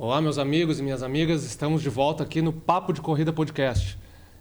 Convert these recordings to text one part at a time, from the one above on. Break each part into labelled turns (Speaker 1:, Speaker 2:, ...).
Speaker 1: Olá, meus amigos e minhas amigas, estamos de volta aqui no Papo de Corrida Podcast.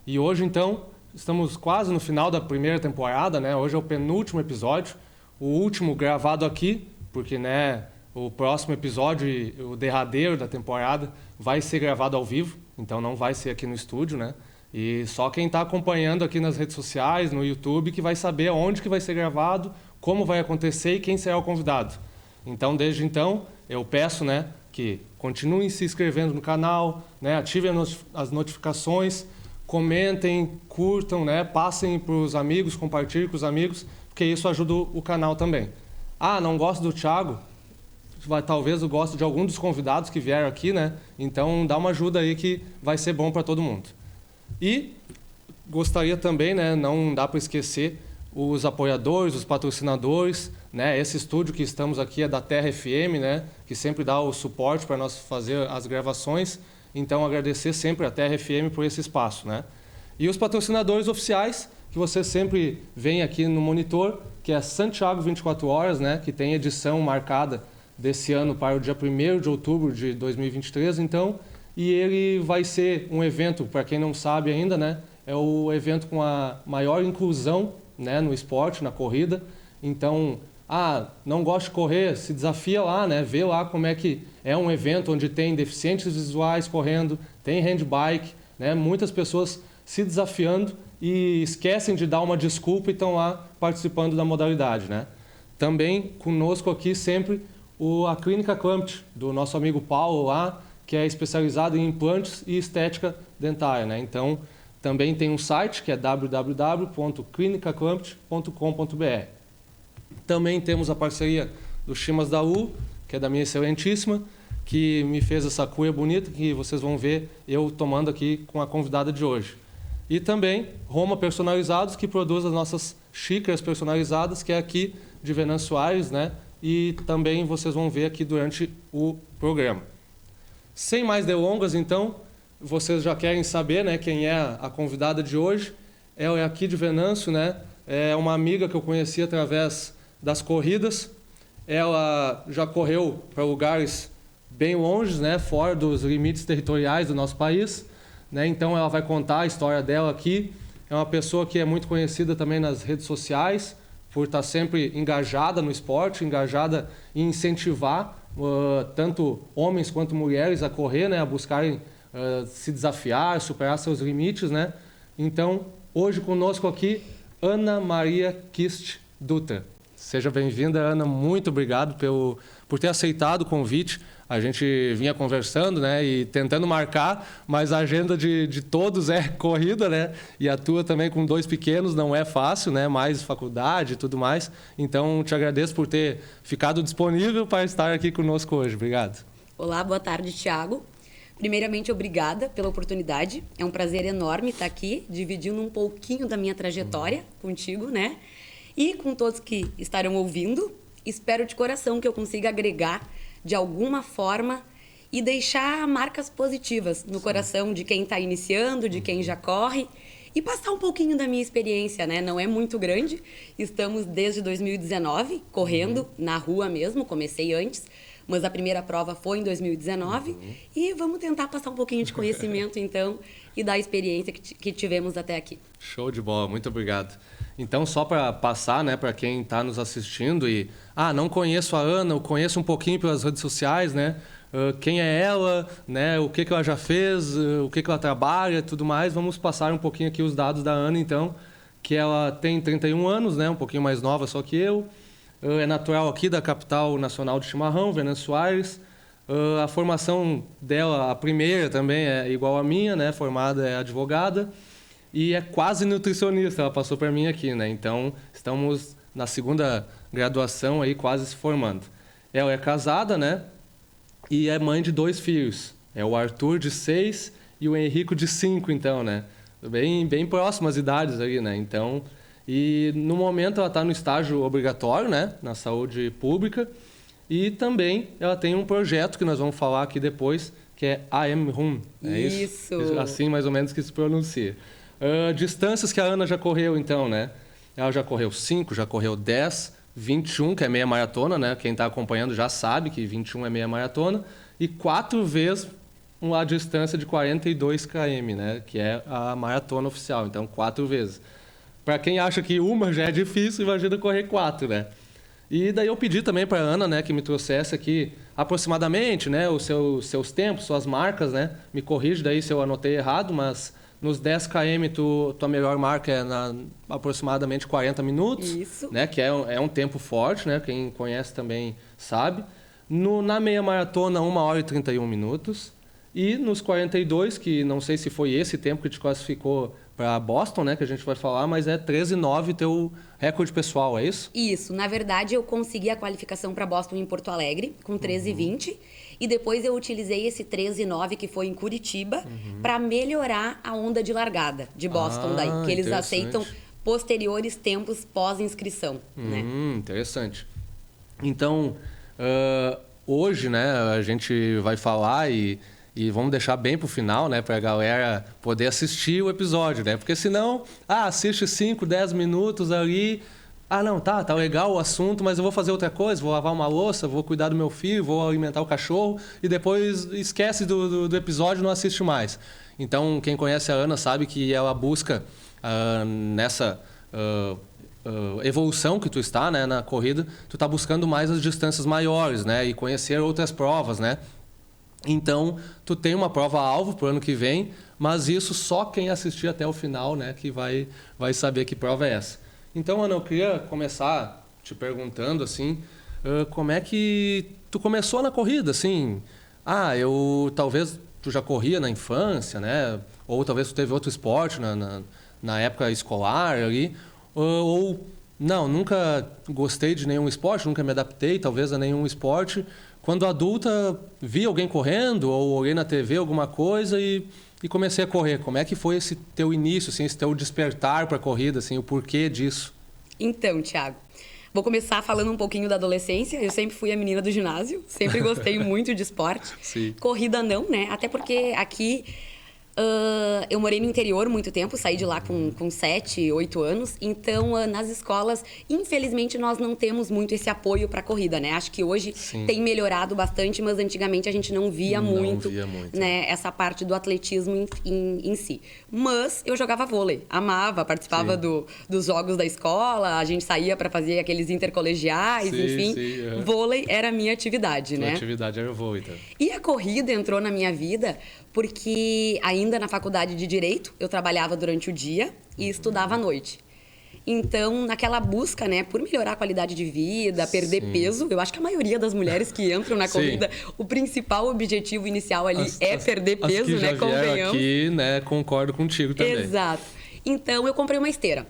Speaker 1: E hoje, então, estamos quase no final da primeira temporada, né? Hoje é o penúltimo episódio, o último gravado aqui, porque, né, o próximo episódio, o derradeiro da temporada, vai ser gravado ao vivo, então não vai ser aqui no estúdio, né? E só quem está acompanhando aqui nas redes sociais, no YouTube, que vai saber onde que vai ser gravado, como vai acontecer e quem será o convidado. Então, desde então, eu peço, né, que continuem se inscrevendo no canal, né, ativem as notificações, comentem, curtam, né, passem para os amigos, compartilhem com os amigos, porque isso ajuda o canal também. Ah, não gosto do Thiago? Talvez eu goste de algum dos convidados que vieram aqui, né? Então dá uma ajuda aí que vai ser bom para todo mundo. E gostaria também, né, não dá para esquecer os apoiadores, os patrocinadores, né? Esse estúdio que estamos aqui é da Terra FM, né? Que sempre dá o suporte para nós fazer as gravações. Então, agradecer sempre a Terra FM por esse espaço, né? E os patrocinadores oficiais, que você sempre vem aqui no monitor, que é Santiago 24 Horas, né? Que tem edição marcada desse ano para o dia 1º de outubro de 2023, então. E ele vai ser um evento, para quem não sabe ainda, né? É o evento com a maior inclusão, né, no esporte, na corrida. Então, não gosta de correr, se desafia lá, né? Vê lá como é que é um evento onde tem deficientes visuais correndo, tem handbike, né? Muitas pessoas se desafiando e esquecem de dar uma desculpa e estão lá participando da modalidade, né? Também conosco aqui sempre a Clínica Clampt, do nosso amigo Paulo lá, que é especializado em implantes e estética dentária, né? Então, também tem um site que é www.clinicaclampt.com.br. Também temos a parceria do Chimas da U, que é da minha excelentíssima, que me fez essa cuia bonita que vocês vão ver eu tomando aqui com a convidada de hoje. E também Roma Personalizados, que produz as nossas xícaras personalizadas, que é aqui de Venâncio Aires, né? E também vocês vão ver aqui durante o programa. Sem mais delongas, então, vocês já querem saber, né, quem é a convidada de hoje. Ela é aqui de Venâncio, né? É uma amiga que eu conheci através das corridas. Ela já correu para lugares bem longe, né, fora dos limites territoriais do nosso país, né? Então ela vai contar a história dela aqui. É uma pessoa que é muito conhecida também nas redes sociais, por estar sempre engajada no esporte, engajada em incentivar tanto homens quanto mulheres a correr, né, a buscarem se desafiar, superar seus limites, né? Então, hoje conosco aqui, Ana Maria Kist Dutra. Seja bem-vinda, Ana. Muito obrigado por ter aceitado o convite. A gente vinha conversando, né, e tentando marcar, mas a agenda de todos é corrida, né? E a tua também com 2 pequenos não é fácil, né? Mais faculdade e tudo mais. Então, te agradeço por ter ficado disponível para estar aqui conosco hoje. Obrigado.
Speaker 2: Olá, boa tarde, Thiago. Primeiramente, obrigada pela oportunidade. É um prazer enorme estar aqui, dividindo um pouquinho da minha trajetória contigo, né? E com todos que estarão ouvindo. Espero de coração que eu consiga agregar de alguma forma e deixar marcas positivas no coração de quem está iniciando, de quem já corre e passar um pouquinho da minha experiência, né? Não é muito grande. Estamos desde 2019 correndo na rua mesmo, comecei antes. Mas a primeira prova foi em 2019 e vamos tentar passar um pouquinho de conhecimento, então, e da experiência que tivemos até aqui.
Speaker 1: Show de bola, muito obrigado. Então, só para passar, né, para quem está nos assistindo e, não conheço a Ana, eu conheço um pouquinho pelas redes sociais, né? Quem é ela, né? O que ela já fez, o que ela trabalha, tudo mais. Vamos passar um pouquinho aqui os dados da Ana, então, que ela tem 31 anos, né? Um pouquinho mais nova só que eu. É natural aqui da capital nacional de chimarrão, Venâncio Aires. A formação dela, a primeira também é igual à minha, né? Formada é advogada e é quase nutricionista, ela passou para mim aqui, né? Então, estamos na segunda graduação aí, quase se formando. Ela é casada, né? E é mãe de 2 filhos. É o Arthur, de 6, e o Henrico, de 5, então, né? Bem próximas idades aí, né? Então... E, no momento, ela está no estágio obrigatório, né, na saúde pública. E também ela tem um projeto que nós vamos falar aqui depois, que é AM-RUN. É isso? Assim, mais ou menos, que se pronuncia. Distâncias que a Ana já correu, então, né? Ela já correu 5, já correu 10, 21, que é meia maratona, né? Quem está acompanhando já sabe que 21 é meia maratona. e 4 vezes a distância de 42 km, né? Que é a maratona oficial. Então, 4 vezes. Para quem acha que uma já é difícil, imagina correr 4, né? E daí eu pedi também para a Ana, né, que me trouxesse aqui aproximadamente, né, os seus tempos, suas marcas, né? Me corrige daí se eu anotei errado, mas nos 10 km tua melhor marca é aproximadamente 40 minutos.
Speaker 2: Isso.
Speaker 1: Né, que é um tempo forte, né? Quem conhece também sabe. Na meia maratona, 1 hora e 31 minutos. E nos 42, que não sei se foi esse tempo que te classificou para Boston, né, que a gente vai falar, mas é 13,9 teu recorde pessoal, é isso?
Speaker 2: Isso. Na verdade, eu consegui a qualificação para Boston em Porto Alegre, com 13,20. E depois eu utilizei esse 13,9, que foi em Curitiba, para melhorar a onda de largada de Boston daí. Que eles aceitam posteriores tempos pós-inscrição, né?
Speaker 1: Interessante. Então, hoje, né, a gente vai falar e vamos deixar bem para o final, né, para a galera poder assistir o episódio, né? Porque senão, assiste 5, 10 minutos ali, não, tá legal o assunto, mas eu vou fazer outra coisa, vou lavar uma louça, vou cuidar do meu filho, vou alimentar o cachorro e depois esquece do episódio e não assiste mais. Então, quem conhece a Ana sabe que ela busca nessa evolução que tu está, né, na corrida, tu está buscando mais as distâncias maiores, né, e conhecer outras provas, né? Então, tu tem uma prova-alvo para o ano que vem, mas isso só quem assistir até o final, né, que vai saber que prova é essa. Então, Ana, eu queria começar te perguntando, assim, como é que tu começou na corrida, assim? Talvez tu já corria na infância, né? Ou talvez tu teve outro esporte na época escolar ali, ou não, nunca gostei de nenhum esporte, nunca me adaptei talvez a nenhum esporte. Quando adulta, vi alguém correndo ou olhei na TV alguma coisa e comecei a correr. Como é que foi esse teu início, assim, esse teu despertar para a corrida, assim, o porquê disso?
Speaker 2: Então, Thiago, vou começar falando um pouquinho da adolescência. Eu sempre fui a menina do ginásio, sempre gostei muito de esporte.
Speaker 1: Sim.
Speaker 2: Corrida não, né? Até porque aqui eu morei no interior muito tempo, saí de lá com 7, 8 anos. Então, nas escolas, infelizmente, nós não temos muito esse apoio para a corrida, né? Acho que hoje tem melhorado bastante, mas antigamente a gente não via muito, né, essa parte do atletismo em si. Mas eu jogava vôlei, amava, participava dos jogos da escola, a gente saía para fazer aqueles intercolegiais, enfim. Vôlei era a minha atividade, né?
Speaker 1: A atividade era o vôlei, então.
Speaker 2: E a corrida entrou na minha vida porque ainda na faculdade de Direito eu trabalhava durante o dia e estudava à noite. Então, naquela busca, né, por melhorar a qualidade de vida, perder peso, eu acho que a maioria das mulheres que entram na corrida, o principal objetivo inicial ali é perder peso,
Speaker 1: que já
Speaker 2: né, convenhamos.
Speaker 1: Aqui, né, concordo contigo também.
Speaker 2: Exato. Então, eu comprei uma esteira.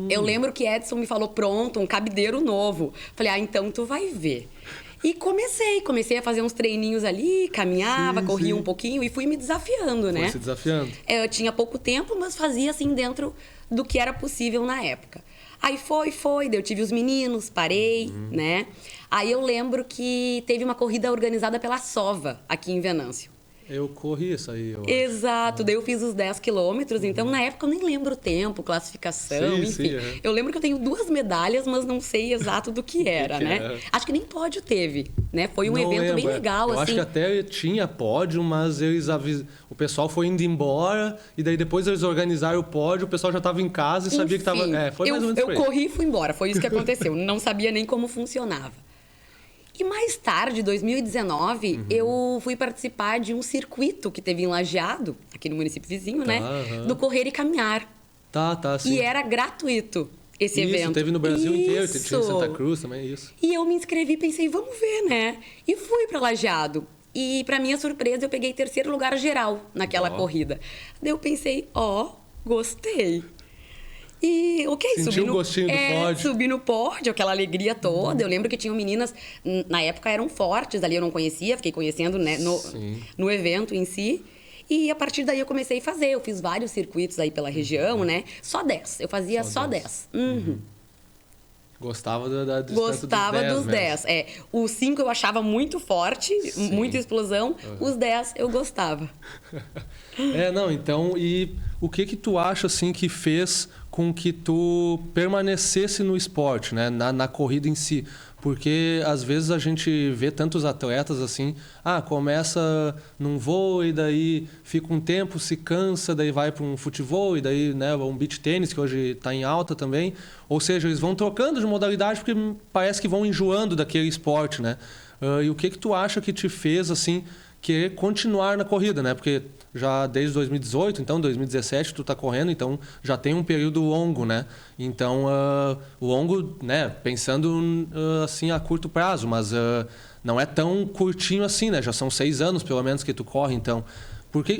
Speaker 2: Eu lembro que Edson me falou, pronto, um cabideiro novo. Falei, então tu vai ver. E comecei a fazer uns treininhos ali, caminhava, corria um pouquinho e fui me desafiando, né?
Speaker 1: Foi se desafiando.
Speaker 2: Eu tinha pouco tempo, mas fazia assim dentro do que era possível na época. Aí daí eu tive os meninos, parei, né? Aí eu lembro que teve uma corrida organizada pela Sova, aqui em Venâncio.
Speaker 1: Eu corri isso aí.
Speaker 2: Exato, daí eu fiz os 10 quilômetros, então na época eu nem lembro o tempo, classificação, enfim. Eu lembro que eu tenho 2 medalhas, mas não sei exato do que era, né? Acho que nem pódio teve, né? Foi um evento bem legal,
Speaker 1: eu
Speaker 2: assim.
Speaker 1: acho que até tinha pódio, mas o pessoal foi indo embora e daí depois eles organizaram o pódio, o pessoal já estava em casa e sabia que estava... foi mais ou menos
Speaker 2: eu corri e fui embora, foi isso que aconteceu. Não sabia nem como funcionava. E mais tarde, em 2019, eu fui participar de um circuito que teve em Lajeado, aqui no município vizinho, né? Do Correr e Caminhar.
Speaker 1: Sim.
Speaker 2: E era gratuito esse evento.
Speaker 1: Isso, teve no Brasil inteiro, tinha em Santa Cruz também, isso.
Speaker 2: E eu me inscrevi e pensei, vamos ver, né? E fui para Lajeado. E, para minha surpresa, eu peguei 3º lugar geral naquela corrida. Daí eu pensei, gostei. E,
Speaker 1: Sentiu o gostinho do pódio.
Speaker 2: Subi no pódio, aquela alegria toda. Eu lembro que tinham meninas, na época eram fortes ali, eu não conhecia, fiquei conhecendo, né, no evento em si. E a partir daí eu comecei a fazer. Eu fiz vários circuitos aí pela região, né? Só 10. Eu fazia só 10.
Speaker 1: Gostava da distância
Speaker 2: Gostava dos 10. O 5 eu achava muito forte, muita explosão. Os 10 eu gostava.
Speaker 1: Então, e o que tu acha, assim, que fez com que tu permanecesse no esporte, né? Na corrida em si? Porque às vezes a gente vê tantos atletas assim, começa num voo e daí fica um tempo, se cansa, daí vai para um futebol e daí, né, um beach tênis que hoje está em alta também. Ou seja, eles vão trocando de modalidade porque parece que vão enjoando daquele esporte, né? E o que tu acha que te fez assim querer continuar na corrida, né? Porque já desde 2018, então 2017 tu tá correndo, então já tem um período longo, né? Então, longo, né? Pensando assim a curto prazo, mas não é tão curtinho assim, né? Já são 6 anos pelo menos que tu corre, então.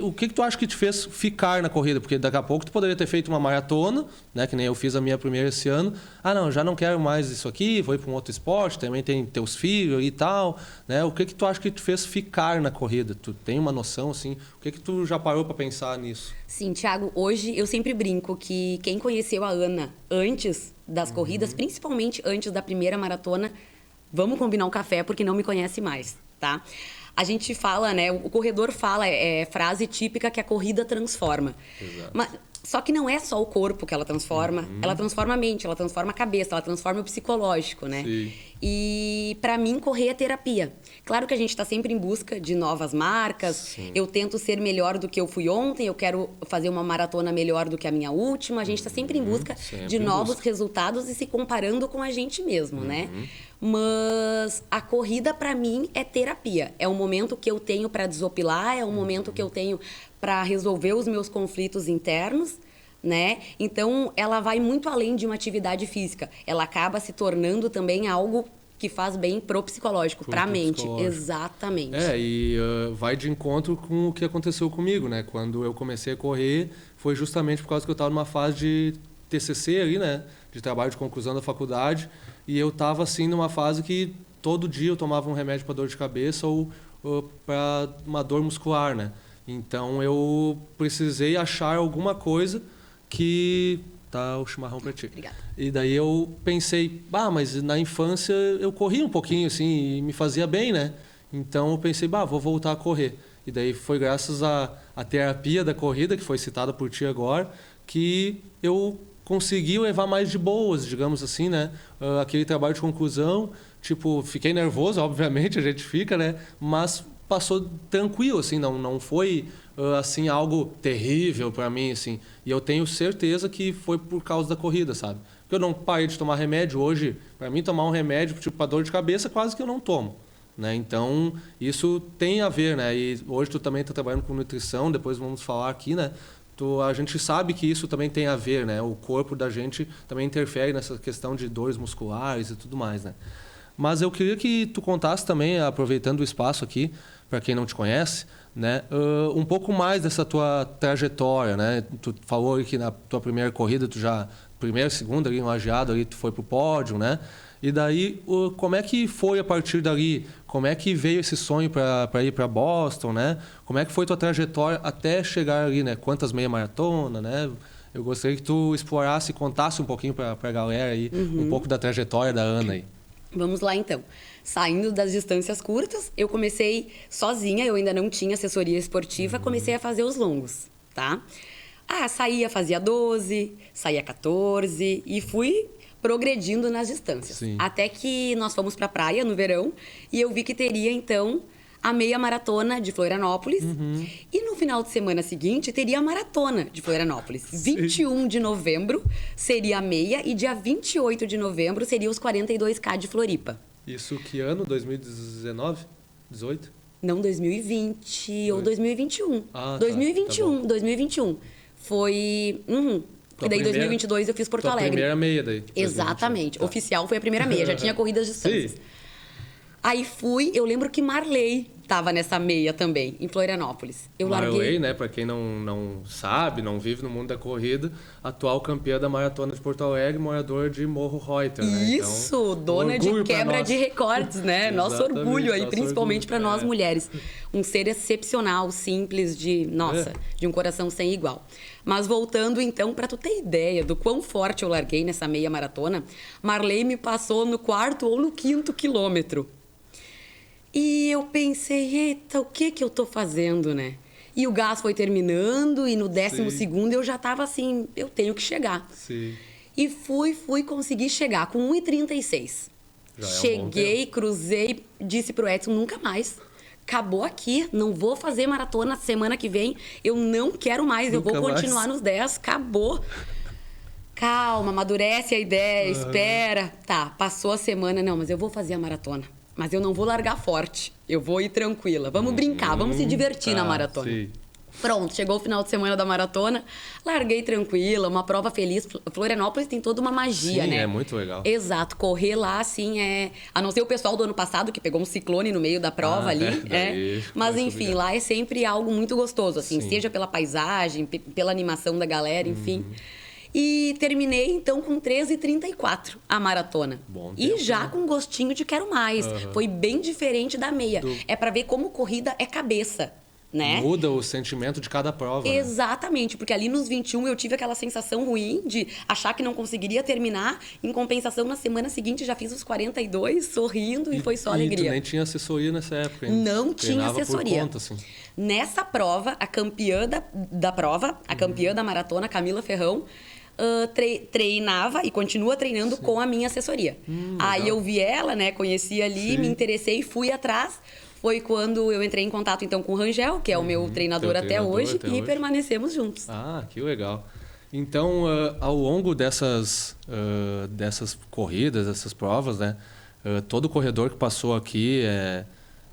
Speaker 1: O que tu acha que te fez ficar na corrida? Porque daqui a pouco tu poderia ter feito uma maratona, né? Que nem eu fiz a minha primeira esse ano. Não, já não quero mais isso aqui, vou ir para um outro esporte, também tem teus filhos e tal, né? O que tu acha que te fez ficar na corrida? Tu tem uma noção, assim? O que tu já parou para pensar nisso?
Speaker 2: Sim, Thiago, hoje eu sempre brinco que quem conheceu a Ana antes das corridas, principalmente antes da primeira maratona, vamos combinar um café porque não me conhece mais, tá? A gente fala, né? O corredor fala, frase típica que a corrida transforma.
Speaker 1: Exato.
Speaker 2: Mas, só que não é só o corpo que ela transforma. Ela transforma a mente, ela transforma a cabeça, ela transforma o psicológico, né?
Speaker 1: Sim.
Speaker 2: E para mim, correr é terapia. Claro que a gente está sempre em busca de novas marcas.
Speaker 1: Sim.
Speaker 2: Eu tento ser melhor do que eu fui ontem. Eu quero fazer uma maratona melhor do que a minha última. A gente está sempre em busca de novos resultados e se comparando com a gente mesmo, né? Mas a corrida, para mim, é terapia. É um momento que eu tenho para desopilar, é um momento que eu tenho para resolver os meus conflitos internos, né? Então, ela vai muito além de uma atividade física. Ela acaba se tornando também algo que faz bem pro psicológico, para a mente. Exatamente.
Speaker 1: E vai de encontro com o que aconteceu comigo, né? Quando eu comecei a correr, foi justamente por causa que eu estava numa fase de TCC ali, né? De trabalho de conclusão da faculdade. E eu estava assim numa fase que todo dia eu tomava um remédio para dor de cabeça ou para uma dor muscular, né? Então eu precisei achar alguma coisa que... Tá o chimarrão para ti.
Speaker 2: Obrigada.
Speaker 1: E daí eu pensei, mas na infância eu corri um pouquinho assim e me fazia bem, né? Então eu pensei, vou voltar a correr. E daí foi graças à terapia da corrida, que foi citada por ti agora, que eu consegui levar mais de boas, digamos assim, né? Aquele trabalho de conclusão, tipo, fiquei nervoso, obviamente, a gente fica, né? Mas passou tranquilo, assim, não foi assim algo terrível para mim, assim. E eu tenho certeza que foi por causa da corrida, sabe? Porque eu não parei de tomar remédio hoje. Para mim, tomar um remédio tipo para dor de cabeça quase que eu não tomo, né? Então isso tem a ver, né? E hoje tu também está trabalhando com nutrição, depois vamos falar aqui, né? A gente sabe que isso também tem a ver, né? O corpo da gente também interfere nessa questão de dores musculares e tudo mais, né? Mas eu queria que tu contasse também, aproveitando o espaço aqui, para quem não te conhece, né? Um pouco mais dessa tua trajetória, né? Tu falou que na tua primeira corrida, primeira, segunda, ali, lajeado, ali, tu foi pro pódio, né? E daí, como é que foi a partir dali? Como é que veio esse sonho para ir para Boston, né? Como é que foi tua trajetória até chegar ali, né? Quantas meia maratona, né? Eu gostaria que tu explorasse e contasse um pouquinho para a galera aí, um pouco da trajetória da Ana aí.
Speaker 2: Vamos lá, então. Saindo das distâncias curtas, eu comecei sozinha, eu ainda não tinha assessoria esportiva, comecei a fazer os longos, tá? Saía, fazia 12, saía 14 e fui progredindo nas distâncias.
Speaker 1: Sim.
Speaker 2: Até que nós fomos para a praia no verão e eu vi que teria, então, a meia maratona de Florianópolis. E no final de semana seguinte, teria a maratona de Florianópolis.
Speaker 1: Sim.
Speaker 2: 21 de novembro seria a meia e dia 28 de novembro seria os 42K de Floripa.
Speaker 1: Isso que ano? 2019? 18?
Speaker 2: Não, 2020 ou 2021. 2021,
Speaker 1: tá
Speaker 2: 2021. Foi... E daí, 2022, eu fiz Porto Alegre.
Speaker 1: A primeira meia daí.
Speaker 2: Exatamente.
Speaker 1: Tá.
Speaker 2: Oficial foi a primeira meia. Já tinha corrido as distâncias.
Speaker 1: Sim.
Speaker 2: Aí fui... Eu lembro que Marley estava nessa meia também, em Florianópolis.
Speaker 1: Marley, né? Para quem não sabe, não vive no mundo da corrida, atual campeã da Maratona de Porto Alegre, moradora de Morro Reuter, né?
Speaker 2: Isso!
Speaker 1: Então,
Speaker 2: dona de quebra de recordes, né? Nosso orgulho aí, principalmente para nós mulheres. Um ser excepcional, simples, de um coração sem igual. Mas voltando, então, para tu ter ideia do quão forte eu larguei nessa meia maratona, Marley me passou no 4º ou no 5º quilômetro. E eu pensei, eita, o que eu tô fazendo, né? E o gás foi terminando e no 12º eu já tava assim, eu tenho que chegar.
Speaker 1: Sim.
Speaker 2: E consegui chegar com 1,36.
Speaker 1: Já é um bom
Speaker 2: Cheguei, cruzei, disse pro Edson, nunca mais. Acabou aqui, não vou fazer maratona semana que vem, eu não quero mais, eu vou continuar nos 10, acabou. Calma, amadurece a ideia, espera. Tá, passou a semana, não, mas eu vou fazer a maratona. Mas eu não vou largar forte, eu vou ir tranquila. Vamos brincar, vamos se divertir na maratona.
Speaker 1: Sim.
Speaker 2: Pronto, chegou o final de semana da maratona, larguei tranquila, uma prova feliz. Florianópolis tem toda uma magia,
Speaker 1: Sim,
Speaker 2: né?
Speaker 1: é muito legal.
Speaker 2: Exato, correr lá, assim, a não ser o pessoal do ano passado, que pegou um ciclone no meio da prova ali,
Speaker 1: daí
Speaker 2: Mas, enfim, lá é sempre algo muito gostoso, assim, seja pela paisagem, pela animação da galera, enfim. E terminei, então, com 13h34 a maratona.
Speaker 1: Bom
Speaker 2: E
Speaker 1: tempo,
Speaker 2: já
Speaker 1: né?
Speaker 2: com gostinho de quero mais. Foi bem diferente da meia. É pra ver como corrida é cabeça, né?
Speaker 1: Muda o sentimento de cada prova, né?
Speaker 2: Exatamente, porque ali nos 21 eu tive aquela sensação ruim de achar que não conseguiria terminar. Em compensação, na semana seguinte já fiz os 42, sorrindo e foi só alegria.
Speaker 1: E tu nem tinha assessoria nessa época ainda?
Speaker 2: Não tinha
Speaker 1: Treinava
Speaker 2: assessoria.
Speaker 1: Por conta, assim.
Speaker 2: Nessa prova, a campeã da prova, a campeã da maratona, Camila Ferrão, treinava e continua treinando com a minha assessoria. Aí
Speaker 1: legal.
Speaker 2: eu vi ela, né? Conheci ali, me interessei, fui atrás. Foi quando eu entrei em contato então com o Rangel, que é o meu treinador
Speaker 1: teu
Speaker 2: até
Speaker 1: treinador
Speaker 2: hoje,
Speaker 1: até
Speaker 2: e
Speaker 1: hoje.
Speaker 2: permanecemos juntos.
Speaker 1: Ah, que legal. Então, ao longo dessas corridas, dessas provas, né? Todo corredor que passou aqui é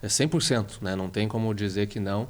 Speaker 1: 100%, né? Não tem como dizer que não.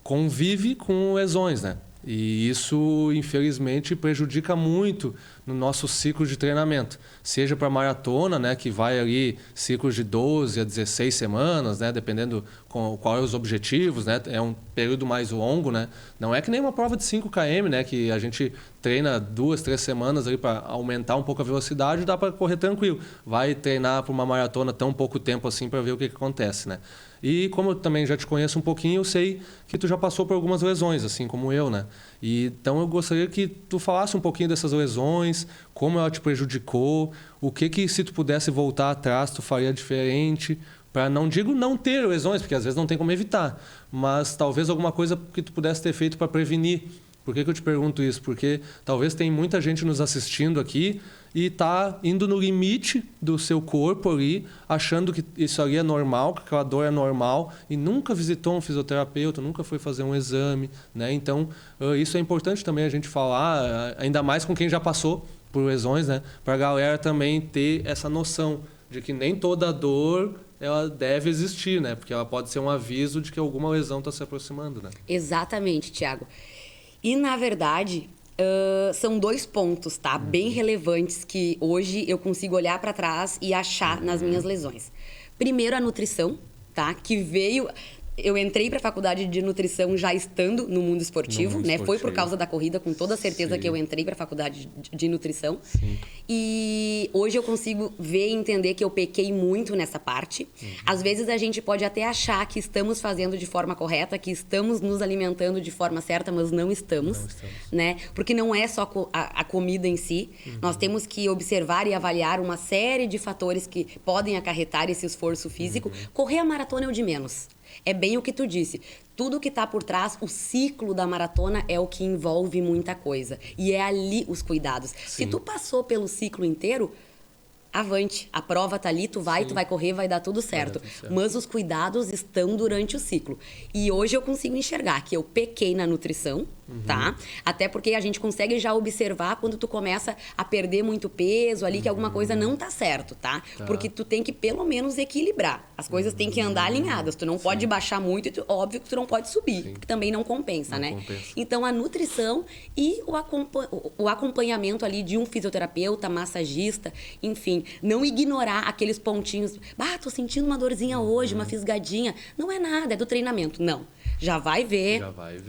Speaker 1: Convive com lesões, né? E isso, infelizmente, prejudica muito no nosso ciclo de treinamento. Seja para maratona, né, que vai ali ciclos de 12 a 16 semanas, né, dependendo qual é os objetivos, né? É um período mais longo, né? Não é que nem uma prova de 5 km, né, que a gente treina 2, 3 semanas ali para aumentar um pouco a velocidade e dá para correr tranquilo. Vai treinar para uma maratona tão pouco tempo assim para ver o que acontece, né? E como eu também já te conheço um pouquinho, eu sei que tu já passou por algumas lesões, assim como eu, né? E, então eu gostaria que tu falasse um pouquinho dessas lesões, como ela te prejudicou, o que se tu pudesse voltar atrás tu faria diferente, para não digo não ter lesões, porque às vezes não tem como evitar, mas talvez alguma coisa que tu pudesse ter feito para prevenir. Por que eu te pergunto isso? Porque talvez tem muita gente nos assistindo aqui e está indo no limite do seu corpo ali, achando que isso ali é normal, que aquela dor é normal, e nunca visitou um fisioterapeuta, nunca foi fazer um exame, né? Então, isso é importante também a gente falar, ainda mais com quem já passou por lesões, né? Para a galera também ter essa noção de que nem toda dor ela deve existir, né? Porque ela pode ser um aviso de que alguma lesão está se aproximando, né?
Speaker 2: Exatamente, Thiago. E, na verdade, são 2 pontos, tá? Bem relevantes que hoje eu consigo olhar para trás e achar nas minhas lesões. Primeiro, a nutrição, tá? Que veio... Eu entrei para a faculdade de nutrição já estando no mundo esportivo, né? Foi por causa da corrida, com toda certeza que eu entrei para a faculdade de nutrição.
Speaker 1: Sim.
Speaker 2: E hoje eu consigo ver e entender que eu pequei muito nessa parte. Às vezes a gente pode até achar que estamos fazendo de forma correta, que estamos nos alimentando de forma certa, mas não estamos, né? Porque não é só a comida em si. Nós temos que observar e avaliar uma série de fatores que podem acarretar esse esforço físico. Correr a maratona é o de menos. É bem o que tu disse. Tudo que está por trás, o ciclo da maratona é o que envolve muita coisa. E é ali os cuidados.
Speaker 1: Sim.
Speaker 2: Se tu passou pelo ciclo inteiro, avante. A prova tá ali, tu vai correr, vai dar tudo certo. Mas os cuidados estão durante o ciclo. E hoje eu consigo enxergar que eu pequei na nutrição, tá? Até porque a gente consegue já observar quando tu começa a perder muito peso ali, que alguma coisa não tá certo, tá? Porque tu tem que pelo menos equilibrar. As coisas têm que andar alinhadas. Tu não pode baixar muito e óbvio que tu não pode subir, que também não compensa, né? Então a nutrição e o acompanhamento ali de um fisioterapeuta, massagista, enfim, não ignorar aqueles pontinhos. Tô sentindo uma dorzinha hoje, uma fisgadinha. Não é nada, é do treinamento. Não. Já vai ver,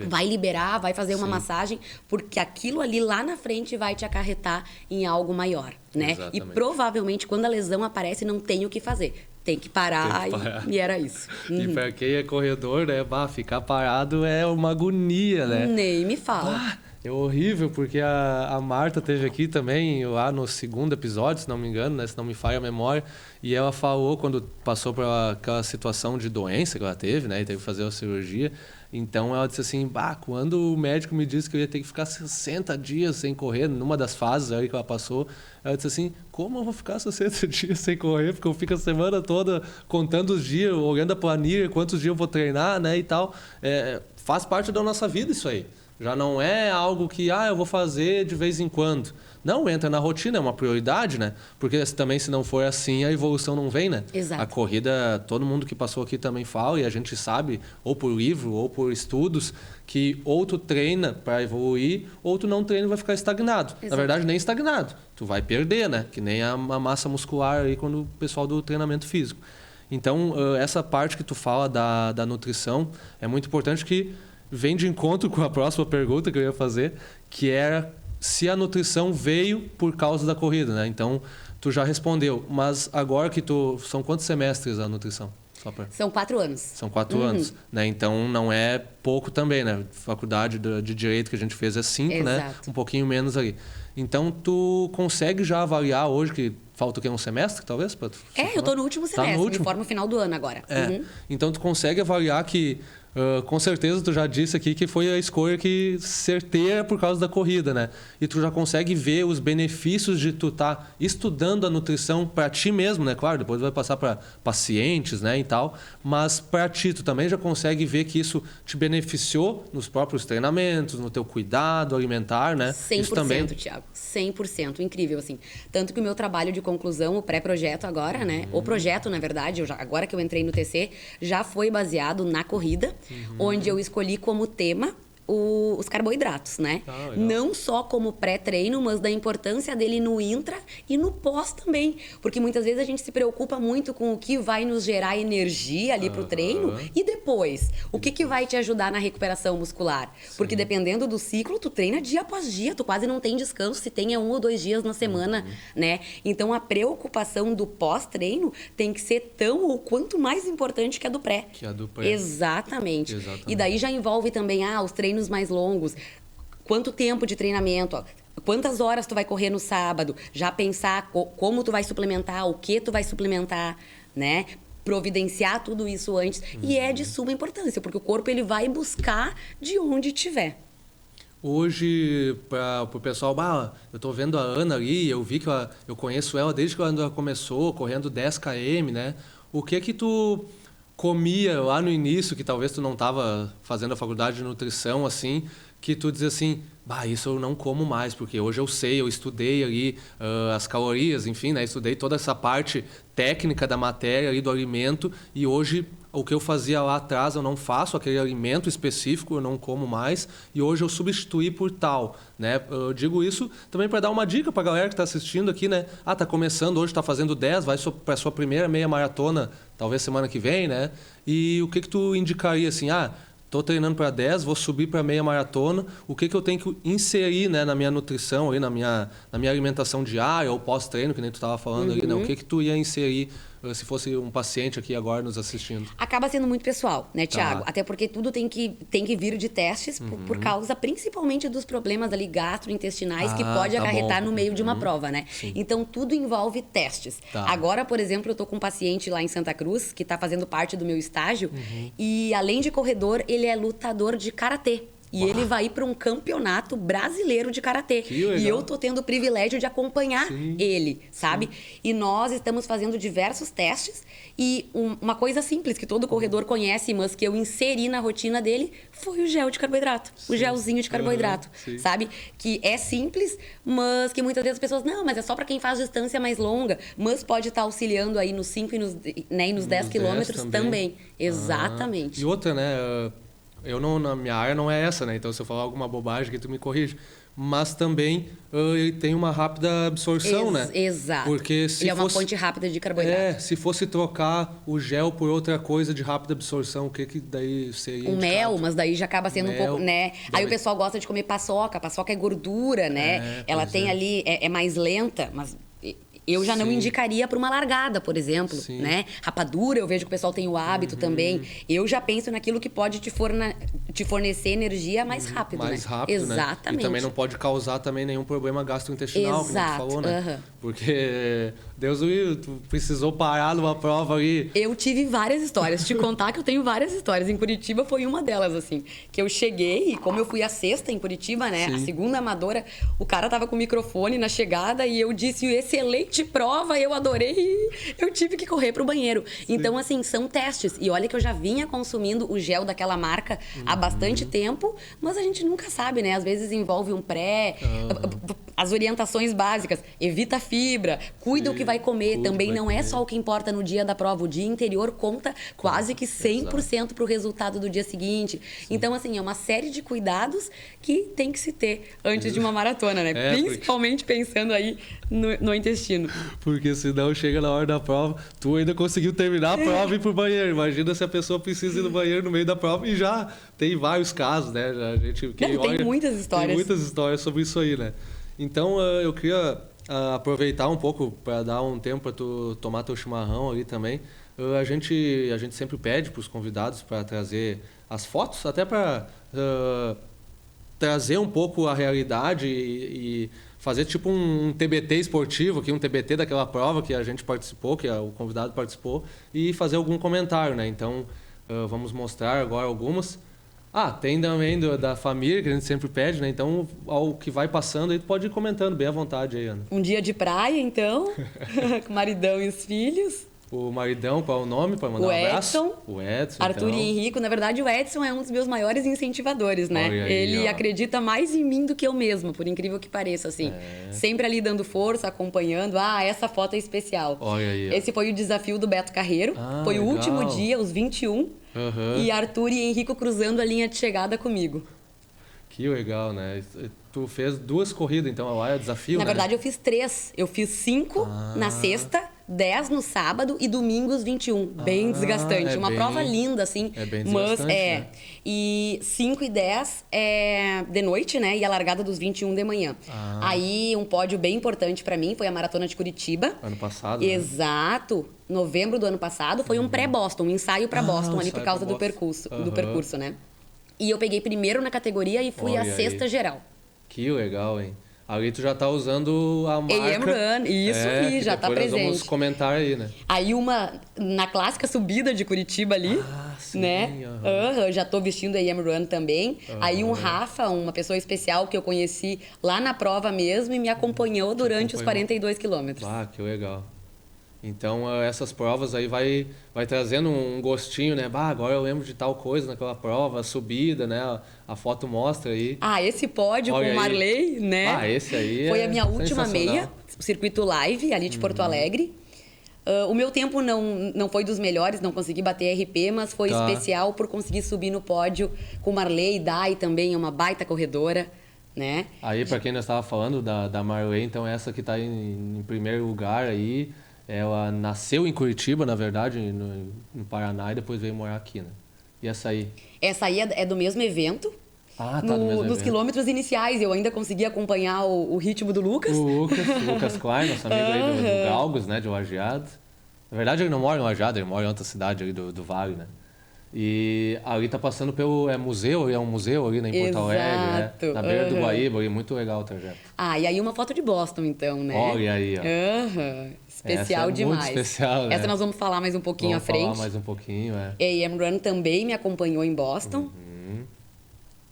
Speaker 2: vai liberar, vai fazer uma massagem, porque aquilo ali lá na frente vai te acarretar em algo maior, né?
Speaker 1: Exatamente.
Speaker 2: E provavelmente quando a lesão aparece não tem o que fazer. Tem que parar, e era isso.
Speaker 1: E para quem é corredor, né? Ficar parado é uma agonia, né?
Speaker 2: Nem me fala.
Speaker 1: É horrível, porque a Marta esteve aqui também, lá no 2º episódio, se não me engano, né? Se não me falha a memória, e ela falou quando passou por aquela situação de doença que ela teve, né? E teve que fazer a cirurgia. Então ela disse assim, quando o médico me disse que eu ia ter que ficar 60 dias sem correr, numa das fases aí que ela passou, ela disse assim, como eu vou ficar 60 dias sem correr? Porque eu fico a semana toda contando os dias, olhando a planilha, quantos dias eu vou treinar, né, e tal. Faz parte da nossa vida isso aí. Já não é algo que, eu vou fazer de vez em quando. Não, entra na rotina, é uma prioridade, né? Porque também, se não for assim, a evolução não vem, né?
Speaker 2: Exato.
Speaker 1: A corrida, todo mundo que passou aqui também fala, e a gente sabe, ou por livro, ou por estudos, que ou tu treina para evoluir, ou tu não treina e vai ficar estagnado.
Speaker 2: Exato.
Speaker 1: Na verdade, nem estagnado. Tu vai perder, né? Que nem a massa muscular aí quando o pessoal do treinamento físico. Então, essa parte que tu fala da nutrição é muito importante, que vem de encontro com a próxima pergunta que eu ia fazer, que era se a nutrição veio por causa da corrida, né? Então, tu já respondeu, mas agora que são quantos semestres a nutrição?
Speaker 2: São 4 anos.
Speaker 1: São 4 anos, né? Então, não é pouco também, né? Faculdade de Direito que a gente fez é 5, né? Um pouquinho menos ali. Então, tu consegue já avaliar hoje que falta o quê? Um semestre, talvez?
Speaker 2: Eu tô no último semestre, me formo no final do ano agora.
Speaker 1: Então, tu consegue avaliar que com certeza tu já disse aqui que foi a escolha que certeira por causa da corrida, né? E tu já consegue ver os benefícios de tu estar estudando a nutrição para ti mesmo, né? Claro, depois vai passar para pacientes, né, e tal, mas para ti tu também já consegue ver que isso te beneficiou nos próprios treinamentos, no teu cuidado alimentar, né?
Speaker 2: 100%,
Speaker 1: isso também...
Speaker 2: Thiago. 100%, incrível, assim. Tanto que o meu trabalho de conclusão, o pré-projeto agora, né? O projeto, na verdade, agora que eu entrei no TC, já foi baseado na corrida, onde eu escolhi como tema os carboidratos, né? Não só como pré-treino, mas da importância dele no intra e no pós também. Porque muitas vezes a gente se preocupa muito com o que vai nos gerar energia ali pro treino e depois. O que vai te ajudar na recuperação muscular? Porque dependendo do ciclo, tu treina dia após dia, tu quase não tem descanso, se tenha 1 ou 2 dias na semana, né? Então a preocupação do pós-treino tem que ser tão ou quanto mais importante que a do pré.
Speaker 1: Que a do pré.
Speaker 2: Exatamente. E daí já envolve também os treinos mais longos, quanto tempo de treinamento, quantas horas tu vai correr no sábado, já pensar como tu vai suplementar, o que tu vai suplementar, né? Providenciar tudo isso antes. E é de suma importância, porque o corpo ele vai buscar de onde tiver.
Speaker 1: Hoje, para o pessoal, eu estou vendo a Ana ali, eu vi que eu conheço ela desde que ela começou, correndo 10 km, né? O que tu comia lá no início, que talvez tu não estava fazendo a faculdade de nutrição, assim, que tu dizia assim, isso eu não como mais, porque hoje eu sei, eu estudei ali as calorias, enfim, né? Estudei toda essa parte técnica da matéria ali do alimento, e hoje o que eu fazia lá atrás eu não faço, aquele alimento específico eu não como mais, e hoje eu substituí por tal, né? Eu digo isso também para dar uma dica para a galera que está assistindo aqui, né? Tá começando hoje, está fazendo 10, vai para a sua primeira meia maratona, talvez semana que vem, né? E o que tu indicaria assim, estou treinando para 10, vou subir para meia maratona, o que eu tenho que inserir, né, na minha nutrição, aí, na minha alimentação diária ou pós-treino, que nem tu estava falando ali, né? O que tu ia inserir se fosse um paciente aqui agora nos assistindo?
Speaker 2: Acaba sendo muito pessoal, né, Thiago? Até porque tudo tem que vir de testes por causa principalmente dos problemas ali gastrointestinais que pode acarretar no meio de uma prova, né?
Speaker 1: Sim.
Speaker 2: Então tudo envolve testes. Agora, por exemplo, eu tô com um paciente lá em Santa Cruz que está fazendo parte do meu estágio e além de corredor, ele é lutador de karatê. E ele vai ir para um campeonato brasileiro de karatê. E eu tô tendo o privilégio de acompanhar ele, sabe? E nós estamos fazendo diversos testes. E uma coisa simples que todo corredor conhece, mas que eu inseri na rotina dele, foi o gel de carboidrato. O gelzinho de carboidrato, sabe? Que é simples, mas que muitas vezes as pessoas, não, mas é só para quem faz distância mais longa. Mas pode estar auxiliando aí nos 5 e nos 10 quilômetros também. Exatamente.
Speaker 1: E outra, né? Eu não, na minha área não é essa, né? Então, se eu falar alguma bobagem que tu me corrige. Mas também ele tem uma rápida absorção, né?
Speaker 2: Exato.
Speaker 1: Porque se
Speaker 2: ele é uma fonte rápida de carboidrato.
Speaker 1: Se fosse trocar o gel por outra coisa de rápida absorção, o que daí seria indicado?
Speaker 2: Mel, mas daí já acaba sendo um pouco, né? Aí o pessoal gosta de comer paçoca. Paçoca é gordura, né? Ela tem ali, é mais lenta, mas... Eu já não indicaria para uma largada, por exemplo, né? Rapadura, eu vejo que o pessoal tem o hábito também. Eu já penso naquilo que pode te fornecer energia mais rápido,
Speaker 1: mais rápido,
Speaker 2: Exatamente.
Speaker 1: Né? E também não pode causar também nenhum problema gastrointestinal, como tu falou, né? Porque, Deus o livre, tu precisou parar numa prova ali.
Speaker 2: Eu tive várias histórias. Te contar que eu tenho várias histórias. Em Curitiba foi uma delas, assim. Que eu cheguei, e como eu fui a sexta em Curitiba, né? A segunda amadora, o cara tava com o microfone na chegada e eu disse excelente excelente prova, eu adorei, eu tive que correr pro banheiro. Então, assim, são testes. E olha que eu já vinha consumindo o gel daquela marca há bastante tempo, mas a gente nunca sabe, né? Às vezes envolve um pré, as orientações básicas, evita fibra, cuida o que vai comer. Também não é só o que importa no dia da prova, o dia interior conta quase que 100% pro resultado do dia seguinte. Então, assim, é uma série de cuidados que tem que se ter antes de uma maratona, né? Principalmente pensando aí no intestino.
Speaker 1: Porque senão chega na hora da prova, tu ainda conseguiu terminar a prova e ir pro banheiro. Imagina se a pessoa precisa ir no banheiro no meio da prova, e já tem vários casos, né? A gente,
Speaker 2: tem muitas histórias.
Speaker 1: Tem muitas histórias sobre isso aí, né? Então, eu queria aproveitar um pouco para dar um tempo para tu tomar teu chimarrão ali também. A gente sempre pede para os convidados para trazer as fotos, até para trazer um pouco a realidade e fazer tipo um TBT esportivo, aqui, um TBT daquela prova que a gente participou, que o convidado participou, e fazer algum comentário, né? Então, vamos mostrar agora algumas. Tem também da família, que a gente sempre pede, né? Então, ao que vai passando, aí tu pode ir comentando bem à vontade aí, Ana.
Speaker 2: Um dia de praia, então, com o maridão e os filhos.
Speaker 1: O maridão, qual é o nome para mandar um abraço?
Speaker 2: O Edson, Arthur e Henrico. Na verdade, o Edson é um dos meus maiores incentivadores, né?
Speaker 1: Aí,
Speaker 2: ele acredita mais em mim do que eu mesma, por incrível que pareça, assim. Sempre ali dando força, acompanhando. Essa foto é especial.
Speaker 1: Olha aí,
Speaker 2: esse foi o desafio do Beto Carreiro. Foi o último dia, os 21. E Arthur e Henrico cruzando a linha de chegada comigo.
Speaker 1: Que legal, né? Tu fez 2 corridas, então lá é desafio,
Speaker 2: Na verdade, eu fiz 3. Eu fiz 5 na sexta, 10 no sábado e domingos 21. Bem desgastante. Uma prova linda, assim.
Speaker 1: É bem desgastante, né?
Speaker 2: E 5 e 10 é de noite, né? E a largada dos 21 de manhã. Aí, um pódio bem importante pra mim foi a Maratona de Curitiba.
Speaker 1: Ano passado,
Speaker 2: Exato. Novembro do ano passado. Foi um pré-Boston, um ensaio pra Boston, ali por causa do percurso, né? E eu peguei primeiro na categoria e fui a sexta geral.
Speaker 1: Que legal, hein? Ali tu já tá usando a marca...
Speaker 2: AM Run, isso aí, já tá presente.
Speaker 1: Vamos comentar aí, né?
Speaker 2: Aí na clássica subida de Curitiba ali,
Speaker 1: sim,
Speaker 2: né? Já tô vestindo a AM Run também. Aí um Rafa, uma pessoa especial que eu conheci lá na prova mesmo e me acompanhou durante os 42 quilômetros.
Speaker 1: Que legal. Então, essas provas aí vai trazendo um gostinho, né? Agora eu lembro de tal coisa naquela prova, a subida, né? A foto mostra aí.
Speaker 2: Esse pódio com o Marley, né?
Speaker 1: Esse aí
Speaker 2: foi a minha última meia, o circuito live ali de Porto Alegre. O meu tempo não foi dos melhores, não consegui bater RP, mas foi especial por conseguir subir no pódio com o Marley. Dai também é uma baita corredora, né?
Speaker 1: Aí, para quem nós estava falando da Marley, então essa que está em primeiro lugar aí, ela nasceu em Curitiba, na verdade, no Paraná, e depois veio morar aqui, né? E essa aí?
Speaker 2: Essa aí é do mesmo evento.
Speaker 1: Do mesmo
Speaker 2: nos quilômetros iniciais, eu ainda consegui acompanhar o ritmo do Lucas.
Speaker 1: O Lucas Klein, nosso amigo aí do Galgos, né, de Lajeado. Na verdade, ele não mora em Lajeado, ele mora em outra cidade ali do Vale, né? E ali tá passando pelo museu, é um museu ali, né, em Porto Alegre, né? Na beira do Guaíba, ali, muito legal o trajeto.
Speaker 2: E aí uma foto de Boston, então, né?
Speaker 1: Olha aí, ó.
Speaker 2: Especial demais.
Speaker 1: Muito especial, né?
Speaker 2: Essa nós vamos falar mais um pouquinho à frente.
Speaker 1: Vamos falar mais um pouquinho,
Speaker 2: A AM Run também me acompanhou em Boston.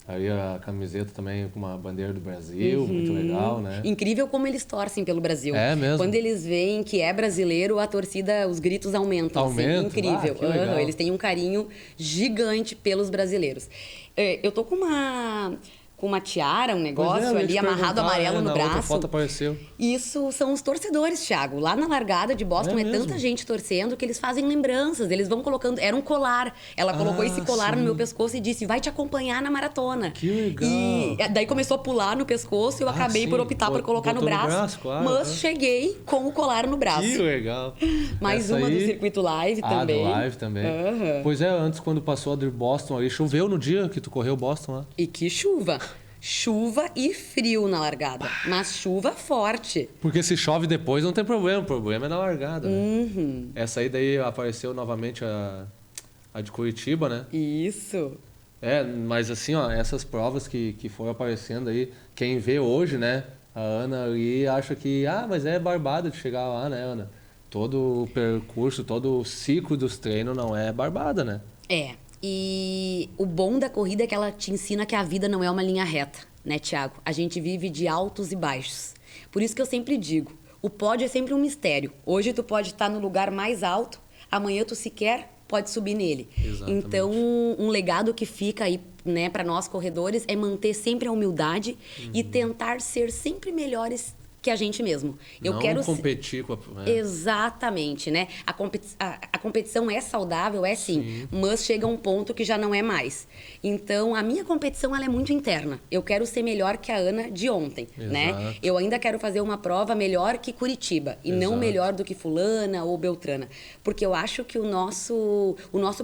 Speaker 1: Aí a camiseta também com uma bandeira do Brasil, muito legal, né?
Speaker 2: Incrível como eles torcem pelo Brasil.
Speaker 1: É mesmo?
Speaker 2: Quando eles veem que é brasileiro, a torcida, os gritos aumentam. Assim, incrível.
Speaker 1: Que legal.
Speaker 2: Eles têm um carinho gigante pelos brasileiros. Eu tô com uma tiara, um negócio ali amarrado amarelo no braço.
Speaker 1: Outra foto apareceu.
Speaker 2: Isso são os torcedores, Thiago. Lá na largada de Boston é tanta gente torcendo que eles fazem lembranças. Eles vão colocando... Era um colar. Ela colocou esse colar no meu pescoço e disse, vai te acompanhar na maratona.
Speaker 1: Que legal.
Speaker 2: E daí começou a pular no pescoço e eu acabei por optar por colocar no braço.
Speaker 1: Claro,
Speaker 2: mas cheguei com o colar no braço.
Speaker 1: Que legal.
Speaker 2: Mais uma do circuito live também.
Speaker 1: Do live também. Pois antes quando passou a de Boston ali, choveu no dia que tu correu Boston lá?
Speaker 2: E que chuva. Chuva e frio na largada, mas chuva forte.
Speaker 1: Porque se chove depois não tem problema, o problema é na largada, né? Essa aí daí apareceu novamente a de Curitiba, né?
Speaker 2: Isso.
Speaker 1: Mas assim, essas provas que foram aparecendo aí, quem vê hoje, né? A Ana ali acha que, mas é barbada de chegar lá, né, Ana? Todo o percurso, todo o ciclo dos treinos não é barbada, né?
Speaker 2: E o bom da corrida é que ela te ensina que a vida não é uma linha reta, né, Thiago? A gente vive de altos e baixos. Por isso que eu sempre digo, O pódio é sempre um mistério. Hoje tu pode estar no lugar mais alto, amanhã tu sequer pode subir nele.
Speaker 1: Exatamente.
Speaker 2: Então, um legado que fica aí, né, para nós corredores é manter sempre a humildade e tentar ser sempre melhores que a gente mesmo. Eu
Speaker 1: não
Speaker 2: quero
Speaker 1: competir com a...
Speaker 2: Exatamente, né? A competição é saudável, é sim, mas chega um ponto que já não é mais. Então, a minha competição ela é muito interna. Eu quero ser melhor que a Ana de ontem, né? Eu ainda quero fazer uma prova melhor que Curitiba e não melhor do que fulana ou beltrana, porque eu acho que o nosso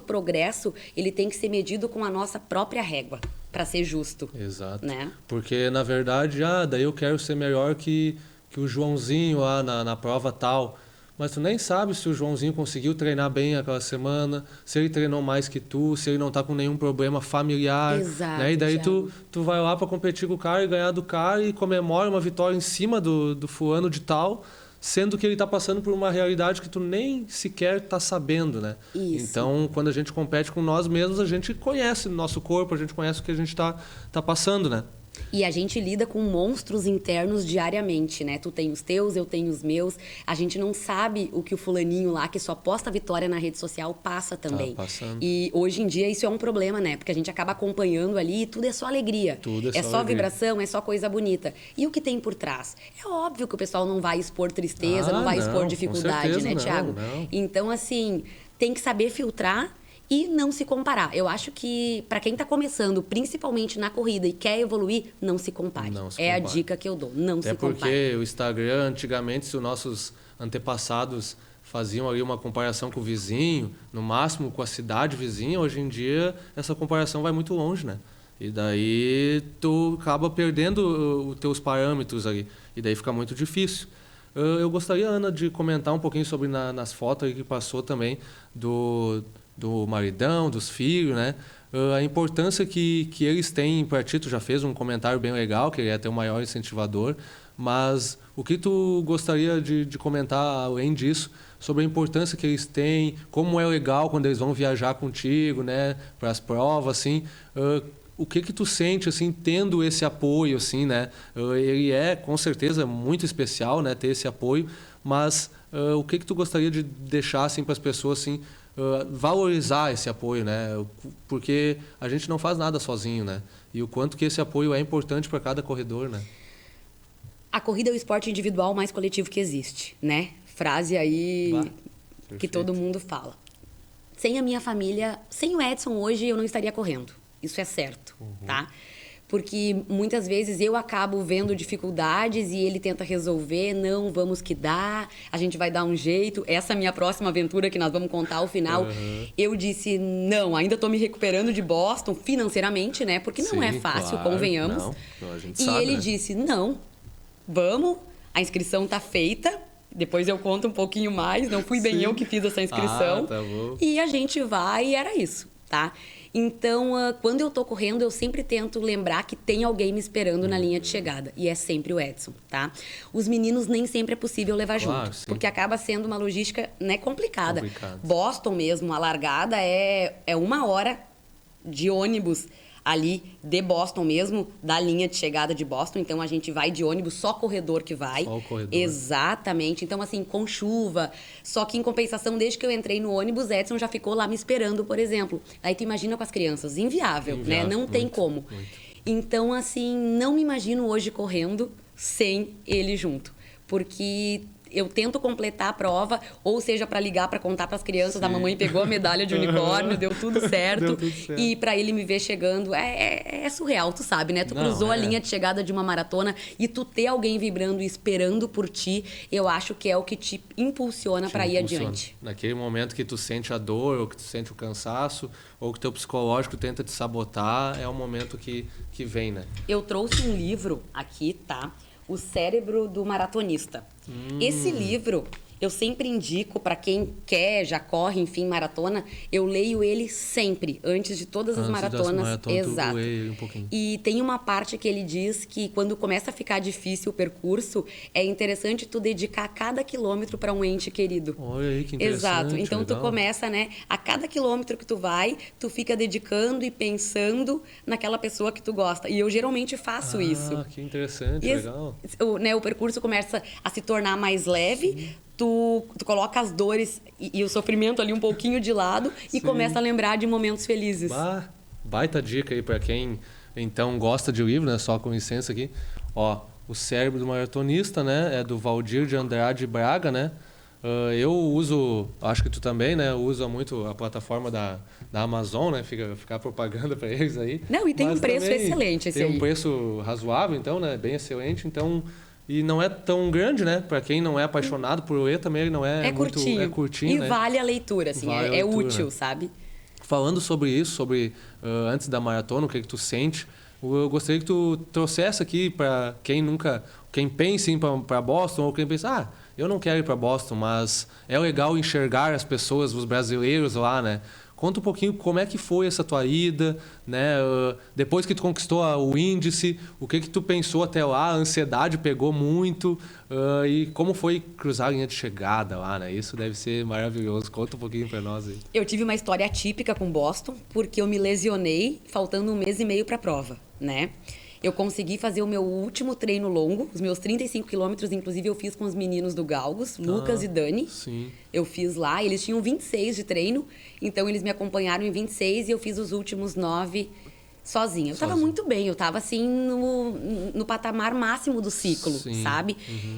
Speaker 2: progresso, ele tem que ser medido com a nossa própria régua, para ser justo.
Speaker 1: Exato.
Speaker 2: Né?
Speaker 1: Porque, na verdade, daí eu quero ser melhor que o Joãozinho lá na prova tal. Mas tu nem sabe se o Joãozinho conseguiu treinar bem aquela semana, se ele treinou mais que tu, se ele não tá com nenhum problema familiar.
Speaker 2: Exato,
Speaker 1: né? E daí
Speaker 2: Thiago.
Speaker 1: tu vai lá para competir com o cara e ganhar do cara e comemora uma vitória em cima do fulano de tal, sendo que ele está passando por uma realidade que tu nem sequer está sabendo, né?
Speaker 2: Isso.
Speaker 1: Então, quando a gente compete com nós mesmos, a gente conhece o nosso corpo, a gente conhece o que a gente tá passando, né?
Speaker 2: E a gente lida com monstros internos diariamente, né? Tu tem os teus, eu tenho os meus. A gente não sabe o que o fulaninho lá, que só posta vitória na rede social, passa também.
Speaker 1: Tá passando.
Speaker 2: E hoje em dia isso é um problema, né? Porque a gente acaba acompanhando ali e tudo é só alegria.
Speaker 1: Tudo
Speaker 2: é só
Speaker 1: alegria.
Speaker 2: vibração, é só coisa bonita. E o que tem por trás? É óbvio que o pessoal não vai expor tristeza, não vai expor dificuldade,
Speaker 1: com certeza
Speaker 2: né, Thiago?
Speaker 1: não.
Speaker 2: Então, assim, tem que saber filtrar e não se comparar. Eu acho que para quem está começando, principalmente na corrida e quer evoluir, não se compare.
Speaker 1: Não se
Speaker 2: É a
Speaker 1: compare.
Speaker 2: dica que eu dou, não se compare.
Speaker 1: Porque o Instagram, antigamente, se os nossos antepassados faziam ali uma comparação com o vizinho, no máximo com a cidade vizinha, hoje em dia essa comparação vai muito longe, né? E daí tu acaba perdendo os teus parâmetros ali. E daí fica muito difícil. Eu gostaria, Ana, de comentar um pouquinho sobre nas fotos aí que passou também do maridão, dos filhos, né? A importância que eles têm para ti. Tu já fez um comentário bem legal, que ele é teu maior incentivador, mas o que tu gostaria de comentar, além disso, sobre a importância que eles têm, como é legal quando eles vão viajar contigo, né? Para as provas, assim... O que tu sente, assim, tendo esse apoio, assim, né? Ele é, com certeza, muito especial, né? Ter esse apoio, mas o que tu gostaria de deixar, assim, para as pessoas, assim, valorizar esse apoio, né? Porque a gente não faz nada sozinho, né? E o quanto que esse apoio é importante para cada corredor, né?
Speaker 2: A corrida é o esporte individual mais coletivo que existe, né? Frase aí que todo mundo fala. Sem a minha família, sem o Edson hoje, eu não estaria correndo. Isso é certo, tá? Porque muitas vezes eu acabo vendo dificuldades e ele tenta resolver, não, vamos que dá, a gente vai dar um jeito. Essa minha próxima aventura que nós vamos contar ao final, eu disse, não, ainda estou me recuperando de Boston financeiramente, né? Porque não é fácil,
Speaker 1: claro,
Speaker 2: convenhamos.
Speaker 1: Não, a gente
Speaker 2: e
Speaker 1: sabe,
Speaker 2: ele
Speaker 1: né?
Speaker 2: disse, não, vamos, a inscrição tá feita. Depois eu conto um pouquinho mais, não fui bem eu que fiz essa inscrição.
Speaker 1: Tá bom.
Speaker 2: E a gente vai e era isso, tá? Então, quando eu tô correndo, eu sempre tento lembrar que tem alguém me esperando na linha de chegada. E é sempre o Edson, tá? Os meninos nem sempre é possível levar junto.
Speaker 1: Sim.
Speaker 2: Porque acaba sendo uma logística, né, complicada.
Speaker 1: Complicado.
Speaker 2: Boston mesmo, a largada é 1 hora de ônibus ali de Boston mesmo, da linha de chegada de Boston. Então, a gente vai de ônibus, só corredor que vai.
Speaker 1: Só o corredor.
Speaker 2: Exatamente. Então, assim, com chuva. Só que, em compensação, desde que eu entrei no ônibus, Edson já ficou lá me esperando, por exemplo. Aí, tu imagina com as crianças. Inviável, né? Não tem como. Então, assim, não me imagino hoje correndo sem ele junto. Porque eu tento completar a prova, ou seja, para ligar, para contar para as crianças, a mamãe pegou a medalha de unicórnio, deu tudo certo. E para ele me ver chegando, é surreal, tu sabe, né? Tu cruzou a linha de chegada de uma maratona e tu ter alguém vibrando e esperando por ti, eu acho que é o que te impulsiona para ir adiante.
Speaker 1: Naquele momento que tu sente a dor, ou que tu sente o cansaço, ou que teu psicológico tenta te sabotar, é o momento que vem, né?
Speaker 2: Eu trouxe um livro aqui, tá? O Cérebro do Maratonista. Esse livro, Eu sempre indico para quem quer, já corre, enfim, maratona, eu leio ele sempre, antes de todas as maratonas. Exato.
Speaker 1: Um pouquinho.
Speaker 2: E tem uma parte que ele diz que quando começa a ficar difícil o percurso, é interessante tu dedicar cada quilômetro para um ente querido.
Speaker 1: Olha aí, que interessante.
Speaker 2: Exato. Então
Speaker 1: legal.
Speaker 2: Tu começa, né? A cada quilômetro que tu vai, tu fica dedicando e pensando naquela pessoa que tu gosta. E eu geralmente faço isso.
Speaker 1: Ah, que interessante, legal.
Speaker 2: O percurso começa a se tornar mais leve. Tu coloca as dores e o sofrimento ali um pouquinho de lado e começa a lembrar de momentos felizes.
Speaker 1: Baita dica aí para quem então gosta de livro, né? Só com licença aqui. Ó, O Cérebro do Maratonista, né? É do Valdir de Andrade Braga, né? Eu uso, acho que tu também, né? Usa muito a plataforma da Amazon, né? Ficar propaganda para eles aí.
Speaker 2: Não, e tem um preço excelente esse aí.
Speaker 1: Tem um preço razoável, então, né? Bem excelente, então... E não é tão grande, né? Para quem não é apaixonado por ler, também ele não é muito...
Speaker 2: Curtinho.
Speaker 1: É curtinho,
Speaker 2: e
Speaker 1: né?
Speaker 2: vale a leitura, assim.
Speaker 1: Vale a
Speaker 2: é
Speaker 1: leitura,
Speaker 2: útil,
Speaker 1: né?
Speaker 2: sabe?
Speaker 1: Falando sobre isso, antes da maratona, o que tu sente, eu gostaria que tu trouxesse aqui para quem pensa em ir para Boston, ou quem pensa, eu não quero ir para Boston, mas é legal enxergar as pessoas, os brasileiros lá, né? Conta um pouquinho como é que foi essa tua ida, né? Depois que tu conquistou o índice, o que tu pensou até lá? A ansiedade pegou muito, e como foi cruzar a linha de chegada lá, né? Isso deve ser maravilhoso. Conta um pouquinho para nós aí.
Speaker 2: Eu tive uma história atípica com Boston, porque eu me lesionei faltando 1 mês e meio para a prova, né? Eu consegui fazer o meu último treino longo, os meus 35 quilômetros, inclusive eu fiz com os meninos do Galgos, Lucas e Dani.
Speaker 1: Sim.
Speaker 2: Eu fiz lá, eles tinham 26 de treino, então eles me acompanharam em 26 e eu fiz os últimos 9 sozinha. Eu estava muito bem, eu estava assim no patamar máximo do ciclo, sabe?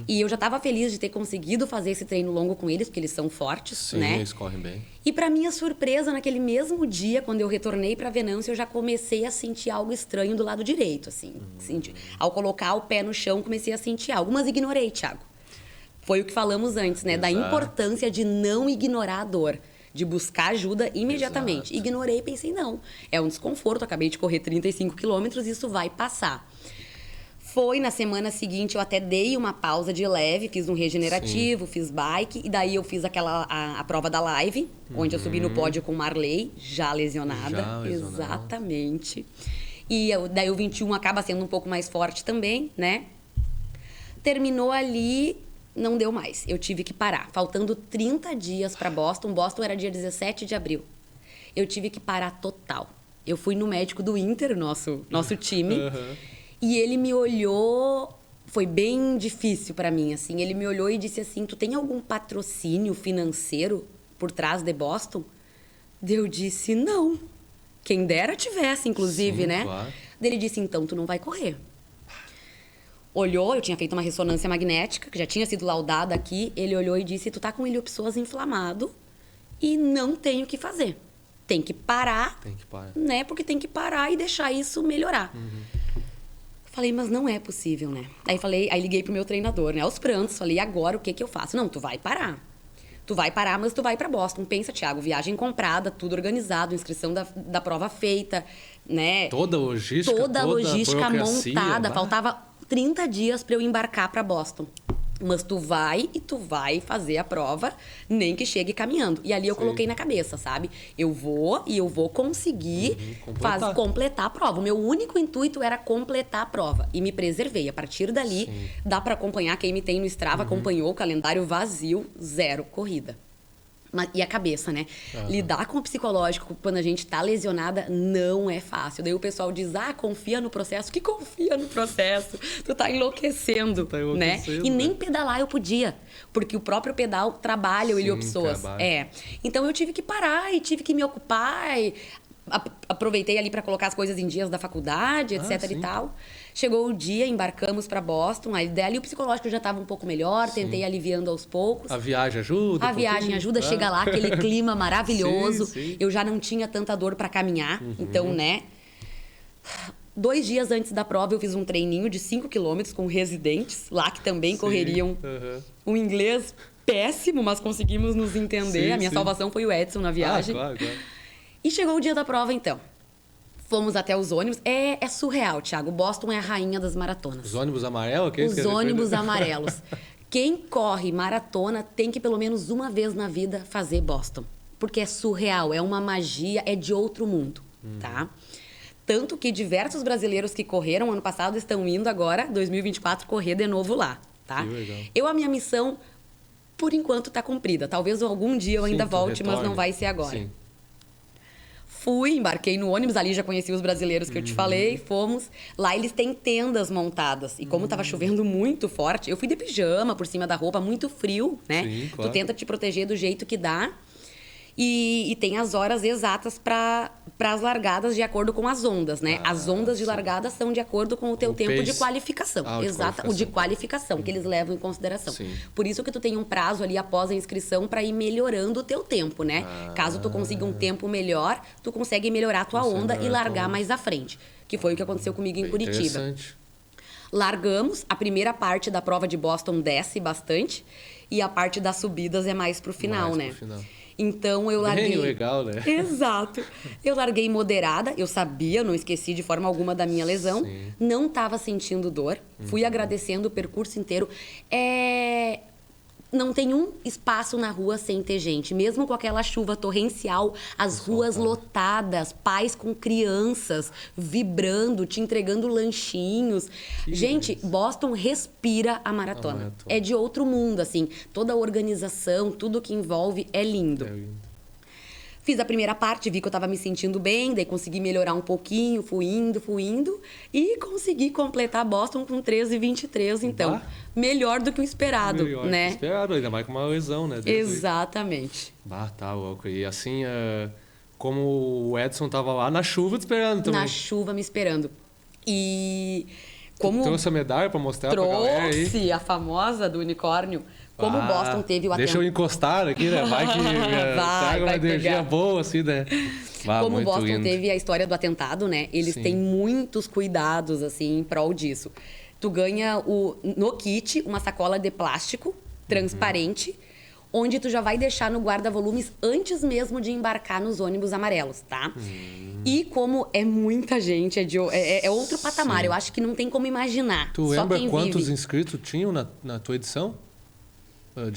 Speaker 2: E eu já estava feliz de ter conseguido fazer esse treino longo com eles, porque eles são fortes, né?
Speaker 1: Sim, eles correm bem.
Speaker 2: E para minha surpresa, naquele mesmo dia, quando eu retornei para Venâncio, eu já comecei a sentir algo estranho do lado direito, assim. Ao colocar o pé no chão, comecei a sentir algo, mas ignorei, Thiago. Foi o que falamos antes, né? Da importância de não ignorar a dor. De buscar ajuda imediatamente. Ignorei e pensei, não, é um desconforto, acabei de correr 35 quilômetros, isso vai passar. Foi na semana seguinte, eu até dei uma pausa de leve, fiz um regenerativo, fiz bike, e daí eu fiz a prova da live, onde eu subi no pódio com Marley, já lesionada. Exatamente. E daí o 21 acaba sendo um pouco mais forte também, né? Terminou ali... Não deu mais. Eu tive que parar. Faltando 30 dias para Boston. Boston era dia 17 de abril. Eu tive que parar total. Eu fui no médico do Inter, nosso time. E ele me olhou... Foi bem difícil para mim, assim. Ele me olhou e disse assim, tu tem algum patrocínio financeiro por trás de Boston? Eu disse, não. Quem dera tivesse, inclusive, né?
Speaker 1: Claro.
Speaker 2: Ele disse, então, tu não vai correr. Olhou, eu tinha feito uma ressonância magnética, que já tinha sido laudada aqui. Ele olhou e disse, tu tá com iliopsoas inflamado e não tem o que fazer. Tem que parar, né? Porque tem que parar e deixar isso melhorar. Falei, mas não é possível, né? Aí liguei pro meu treinador, né? Aos prantos, falei, agora o que eu faço? Não, tu vai parar. Tu vai parar, mas tu vai para Boston. Pensa, Thiago, viagem comprada, tudo organizado, inscrição da prova feita, né?
Speaker 1: Toda a logística
Speaker 2: montada. Faltava 30 dias para eu embarcar para Boston. Mas tu vai fazer a prova, nem que chegue caminhando. E ali eu coloquei na cabeça, sabe? Eu vou conseguir completar a prova. O meu único intuito era completar a prova. E me preservei. A partir dali, dá para acompanhar. Quem me tem no Strava acompanhou o calendário vazio, 0 corrida. E a cabeça, né? Lidar com o psicológico quando a gente tá lesionada não é fácil. Daí o pessoal diz, confia no processo. Que confia no processo? Tu tá enlouquecendo, né? E nem pedalar eu podia, porque o próprio pedal trabalha o iliopsoas. Então eu tive que parar e tive que me ocupar e aproveitei ali para colocar as coisas em dias da faculdade, etc e tal. Chegou o dia, embarcamos para Boston. Aí dali o psicológico já estava um pouco melhor, tentei aliviando aos poucos.
Speaker 1: A viagem ajuda?
Speaker 2: A viagem ajuda, chega lá, aquele clima maravilhoso. Eu já não tinha tanta dor para caminhar, então, né? 2 dias antes da prova, eu fiz um treininho de 5 quilômetros com residentes lá que também correriam. O inglês péssimo, mas conseguimos nos entender. A minha salvação foi o Edson na viagem.
Speaker 1: Claro.
Speaker 2: E chegou o dia da prova, então. Fomos até os ônibus. É surreal, Thiago. Boston é a rainha das maratonas.
Speaker 1: Os ônibus amarelos?
Speaker 2: Os ônibus amarelos. Quem corre maratona tem que pelo menos uma vez na vida fazer Boston. Porque é surreal, é uma magia, é de outro mundo, tá? Tanto que diversos brasileiros que correram ano passado estão indo agora, 2024, correr de novo lá, tá?
Speaker 1: Que legal.
Speaker 2: A minha missão, por enquanto, tá cumprida. Talvez algum dia eu ainda volte, mas não vai ser agora.
Speaker 1: Sim.
Speaker 2: Fui, embarquei no ônibus, ali já conheci os brasileiros que eu te falei, fomos. Lá eles têm tendas montadas. E como tava chovendo muito forte, eu fui de pijama por cima da roupa, muito frio, né?
Speaker 1: Sim, claro.
Speaker 2: Tu tenta te proteger do jeito que dá. E tem as horas exatas para as largadas de acordo com as ondas, né? As ondas de largada são de acordo com o teu tempo
Speaker 1: pace.
Speaker 2: de qualificação. O de qualificação, que eles levam em consideração.
Speaker 1: Sim.
Speaker 2: Por isso que tu tem um prazo ali após a inscrição para ir melhorando o teu tempo, né? Caso tu consiga um tempo melhor, tu consegue melhorar a tua onda e largar mais à frente. Que foi o que aconteceu comigo em Curitiba.
Speaker 1: Interessante.
Speaker 2: Largamos, a primeira parte da prova de Boston desce bastante e a parte das subidas é mais pro final, né? Então eu larguei.
Speaker 1: Bem legal, né?
Speaker 2: Exato. Eu larguei moderada, eu sabia, não esqueci de forma alguma da minha lesão.
Speaker 1: Sim.
Speaker 2: Não estava sentindo dor. Fui agradecendo o percurso inteiro. Não tem um espaço na rua sem ter gente. Mesmo com aquela chuva torrencial, as ruas lotadas, pais com crianças vibrando, te entregando lanchinhos. Gente, Boston respira a maratona. É de outro mundo, assim. Toda a organização, tudo que envolve é lindo. Fiz a primeira parte, vi que eu estava me sentindo bem, daí consegui melhorar um pouquinho, fui indo e consegui completar Boston com 13:23, então. Melhor do que o esperado,
Speaker 1: melhor
Speaker 2: né?
Speaker 1: Do que esperado, ainda mais com uma lesão, né?
Speaker 2: Exatamente.
Speaker 1: Tá louco. E assim, como o Edson tava lá na chuva te esperando também.
Speaker 2: Na chuva me esperando. E como...
Speaker 1: Trouxe a medalha para mostrar pra galera aí?
Speaker 2: Trouxe a famosa do unicórnio. Como o Boston teve o atentado...
Speaker 1: Deixa eu encostar aqui, né? Vai que traga uma energia
Speaker 2: pegar.
Speaker 1: boa, assim, né?
Speaker 2: Como o Boston
Speaker 1: lindo.
Speaker 2: teve a história do atentado, né? Eles têm muitos cuidados, assim, em prol disso. Tu ganha no kit uma sacola de plástico transparente, onde tu já vai deixar no guarda-volumes antes mesmo de embarcar nos ônibus amarelos, tá? E como é muita gente, é outro patamar. Eu acho que não tem como imaginar.
Speaker 1: Tu
Speaker 2: Só
Speaker 1: lembra
Speaker 2: quem
Speaker 1: quantos
Speaker 2: vive.
Speaker 1: inscritos tinham na tua edição?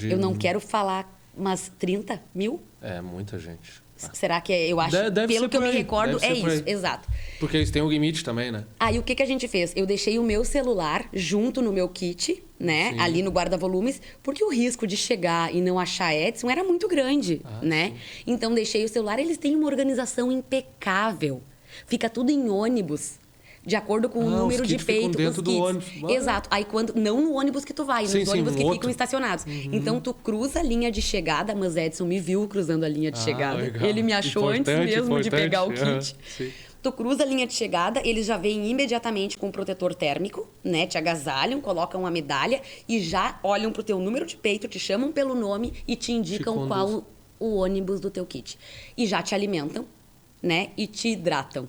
Speaker 2: Eu não quero falar, mas 30 mil?
Speaker 1: É, muita gente.
Speaker 2: Será que é? Eu acho,
Speaker 1: Deve
Speaker 2: pelo
Speaker 1: ser
Speaker 2: que eu
Speaker 1: por
Speaker 2: me
Speaker 1: aí,
Speaker 2: recordo,
Speaker 1: deve
Speaker 2: é
Speaker 1: ser por
Speaker 2: isso.
Speaker 1: aí.
Speaker 2: Exato.
Speaker 1: Porque eles têm um limite também, né?
Speaker 2: Aí o que a gente fez? Eu deixei o meu celular junto no meu kit, né?
Speaker 1: Sim.
Speaker 2: Ali no guarda-volumes, porque o risco de chegar e não achar Edson era muito grande, né?
Speaker 1: Sim.
Speaker 2: Então deixei o celular, eles têm uma organização impecável. Fica tudo em ônibus. De acordo com o número
Speaker 1: os
Speaker 2: de
Speaker 1: kits ficam
Speaker 2: peito,
Speaker 1: dentro
Speaker 2: os
Speaker 1: do
Speaker 2: kits.
Speaker 1: ônibus.
Speaker 2: Exato. Aí não no ônibus que tu vai, nos ônibus
Speaker 1: no
Speaker 2: que
Speaker 1: outro.
Speaker 2: ficam estacionados. Então tu cruza a linha de chegada, mas Edson me viu cruzando a linha de chegada.
Speaker 1: Legal.
Speaker 2: Ele me achou antes mesmo de pegar o kit.
Speaker 1: Sim.
Speaker 2: Tu cruza a linha de chegada, eles já vêm imediatamente com protetor térmico, né? Te agasalham, colocam uma medalha e já olham pro teu número de peito, te chamam pelo nome e te indicam qual o ônibus do teu kit. E já te alimentam, né? E te hidratam.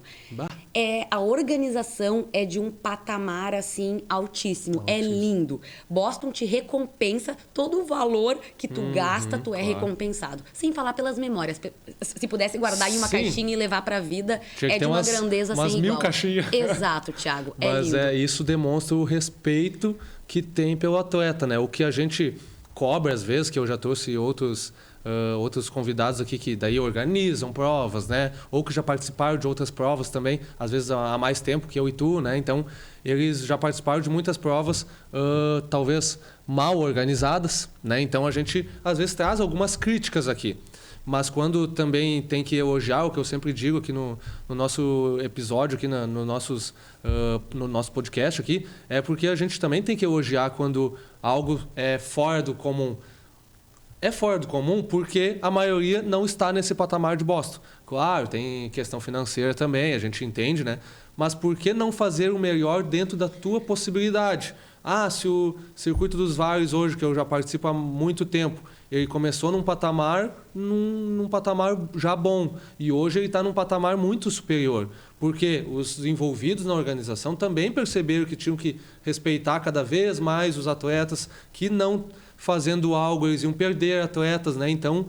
Speaker 2: A organização é de um patamar, assim, altíssimo. É lindo. Boston te recompensa todo o valor que tu gasta, tu é recompensado. Sem falar pelas memórias. Se pudesse guardar em uma caixinha e levar pra vida, é de uma grandeza
Speaker 1: umas
Speaker 2: sem
Speaker 1: 1000
Speaker 2: igual.
Speaker 1: caixinhas.
Speaker 2: Exato, Thiago. É
Speaker 1: Mas
Speaker 2: lindo.
Speaker 1: isso demonstra o respeito que tem pelo atleta, né? O que a gente cobra, às vezes, que eu já trouxe outros convidados aqui que daí organizam provas, né? Ou que já participaram de outras provas também, às vezes há mais tempo que eu e tu, né? Então, eles já participaram de muitas provas, talvez mal organizadas, né? Então, a gente, às vezes, traz algumas críticas aqui. Mas quando também tem que elogiar, o que eu sempre digo aqui no nosso episódio, aqui no nosso podcast aqui, é porque a gente também tem que elogiar quando algo é fora do comum. É fora do comum porque a maioria não está nesse patamar de Boston. Claro, tem questão financeira também, a gente entende, né? Mas por que não fazer o melhor dentro da tua possibilidade? Se o Circuito dos Vales hoje, que eu já participo há muito tempo, ele começou num patamar já bom. E hoje ele está num patamar muito superior. Porque os envolvidos na organização também perceberam que tinham que respeitar cada vez mais os atletas, que não fazendo algo eles iam perder atletas, né? Então,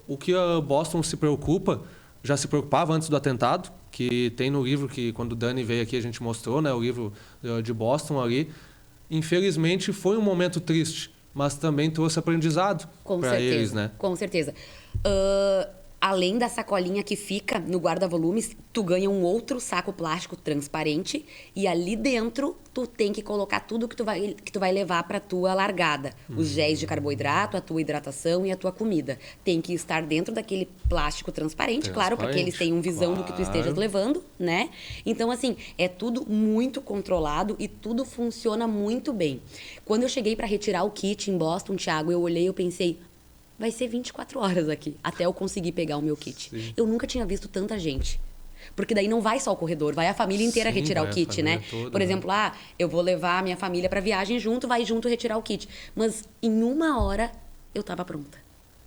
Speaker 1: o que a Boston se preocupa, já se preocupava antes do atentado, que tem no livro que quando o Dani veio aqui a gente mostrou, né? O livro de Boston ali. Infelizmente foi um momento triste, mas também trouxe aprendizado para eles, né?
Speaker 2: Com certeza. Além da sacolinha que fica no guarda-volumes, tu ganha um outro saco plástico transparente e ali dentro tu tem que colocar tudo que tu vai levar para tua largada. Os géis de carboidrato, a tua hidratação e a tua comida. Tem que estar dentro daquele plástico transparente, claro, para que eles tenham visão do que tu estejas levando, né? Então, assim, é tudo muito controlado e tudo funciona muito bem. Quando eu cheguei para retirar o kit em Boston, Thiago, eu olhei e eu pensei... Vai ser 24 horas aqui, até eu conseguir pegar o meu kit. Sim. Eu nunca tinha visto tanta gente. Porque daí não vai só o corredor, vai a família inteira retirar o kit, né? Toda, por exemplo, eu vou levar a minha família para viagem junto, vai junto retirar o kit. Mas em 1 hora eu estava pronta.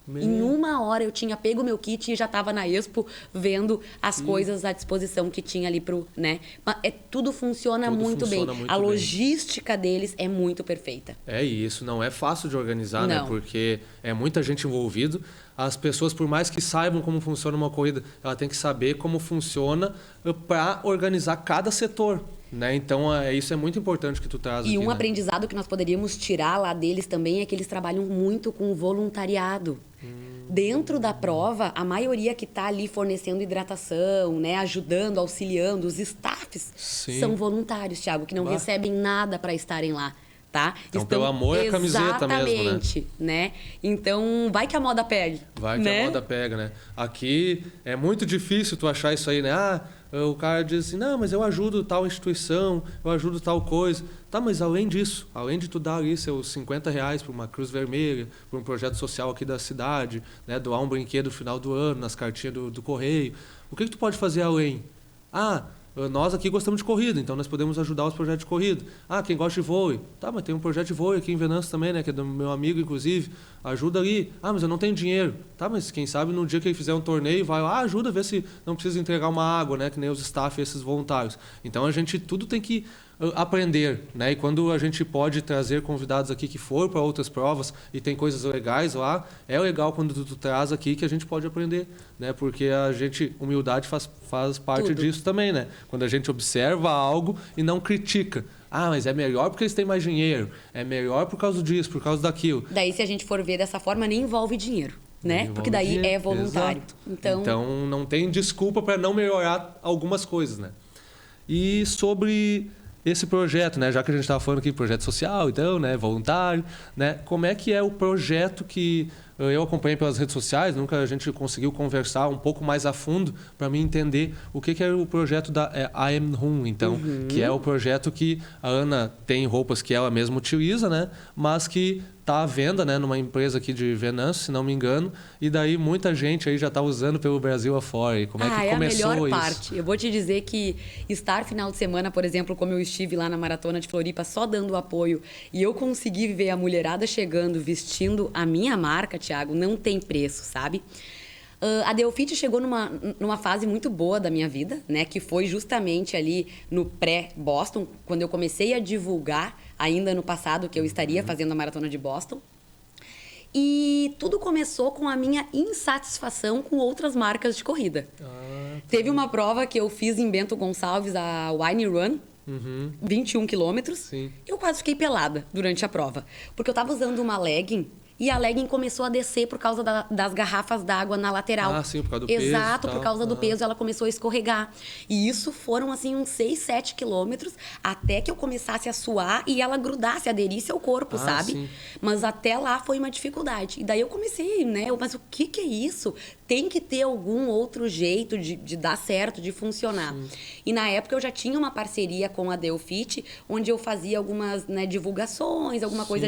Speaker 2: Em 1 hora eu tinha pego o meu kit e já estava na Expo vendo as coisas à disposição que tinha ali pro, né? Mas tudo funciona muito bem. A logística deles é muito perfeita.
Speaker 1: E isso não é fácil de organizar, né? Porque é muita gente envolvida. As pessoas, por mais que saibam como funciona uma corrida, ela tem que saber como funciona para organizar cada setor. Né? Então, isso é muito importante que tu traz aqui.
Speaker 2: E aprendizado que nós poderíamos tirar lá deles também é que eles trabalham muito com voluntariado. Dentro da prova, a maioria que está ali fornecendo hidratação, né, ajudando, auxiliando, os staffs são voluntários, Thiago, que não recebem nada para estarem lá. Tá?
Speaker 1: Então, pelo amor é a camiseta mesmo, né?
Speaker 2: Exatamente, né? Então, vai que a moda pegue.
Speaker 1: Vai que a moda pega, né? Aqui é muito difícil tu achar isso aí, né? O cara diz assim, não, mas eu ajudo tal instituição, eu ajudo tal coisa. Tá, mas além disso, além de tu dar ali seus R$50 para uma Cruz Vermelha, para um projeto social aqui da cidade, né? Doar um brinquedo no final do ano, nas cartinhas do correio, o que tu pode fazer além? Nós aqui gostamos de corrida, então nós podemos ajudar os projetos de corrida. Quem gosta de vôlei. Tá, mas tem um projeto de vôlei aqui em Venâncio também, né? Que é do meu amigo, inclusive. Ajuda ali. Mas eu não tenho dinheiro. Tá, mas quem sabe no dia que ele fizer um torneio, vai lá, ajuda a ver se não precisa entregar uma água, né? Que nem os staff e esses voluntários. Então a gente tudo tem que aprender, né? E quando a gente pode trazer convidados aqui que foram para outras provas e tem coisas legais lá, é legal quando tu traz aqui que a gente pode aprender, né? Porque humildade faz parte disso também, né? Quando a gente observa algo e não critica. Mas é melhor porque eles têm mais dinheiro, é melhor por causa disso, por causa daquilo.
Speaker 2: Daí, se a gente for ver dessa forma, nem envolve dinheiro, né? Porque daí é voluntário.
Speaker 1: Então não tem desculpa para não melhorar algumas coisas, né? E sobre esse projeto, né? Já que a gente estava falando aqui de projeto social, então, né? Voluntário, né? Como é que é o projeto que eu acompanhei pelas redes sociais? Nunca a gente conseguiu conversar um pouco mais a fundo para mim entender o que é o projeto da I Am Home, então, que é o projeto que a Ana tem roupas que ela mesma utiliza, né? Mas que está à venda, né, numa empresa aqui de Venâncio, se não me engano, e daí muita gente aí já está usando pelo Brasil afora. E como é que começou
Speaker 2: a melhor
Speaker 1: isso?
Speaker 2: parte. Eu vou te dizer que estar final de semana, por exemplo, como eu estive lá na Maratona de Floripa, só dando apoio, e eu consegui ver a mulherada chegando, vestindo a minha marca, Thiago, não tem preço, sabe? A Delfit chegou numa fase muito boa da minha vida, né? Que foi justamente ali no pré-Boston, quando eu comecei a divulgar, ainda no passado, que eu estaria fazendo a Maratona de Boston. E tudo começou com a minha insatisfação com outras marcas de corrida. Teve uma prova que eu fiz em Bento Gonçalves, a Wine Run, 21 quilômetros.
Speaker 1: Sim.
Speaker 2: Eu quase fiquei pelada durante a prova, porque eu estava usando uma legging. E a legging começou a descer por causa das garrafas d'água na lateral.
Speaker 1: Sim, por causa do peso.
Speaker 2: Exato, por causa do peso, ela começou a escorregar. E isso foram, assim, uns 6, 7 quilômetros, até que eu começasse a suar e ela grudasse, aderisse ao corpo, sabe?
Speaker 1: Sim.
Speaker 2: Mas até lá foi uma dificuldade. E daí eu comecei, né? Mas o que é isso? Tem que ter algum outro jeito de dar certo, de funcionar. Sim. E na época eu já tinha uma parceria com a Delfit, onde eu fazia algumas, né, divulgações, alguma coisa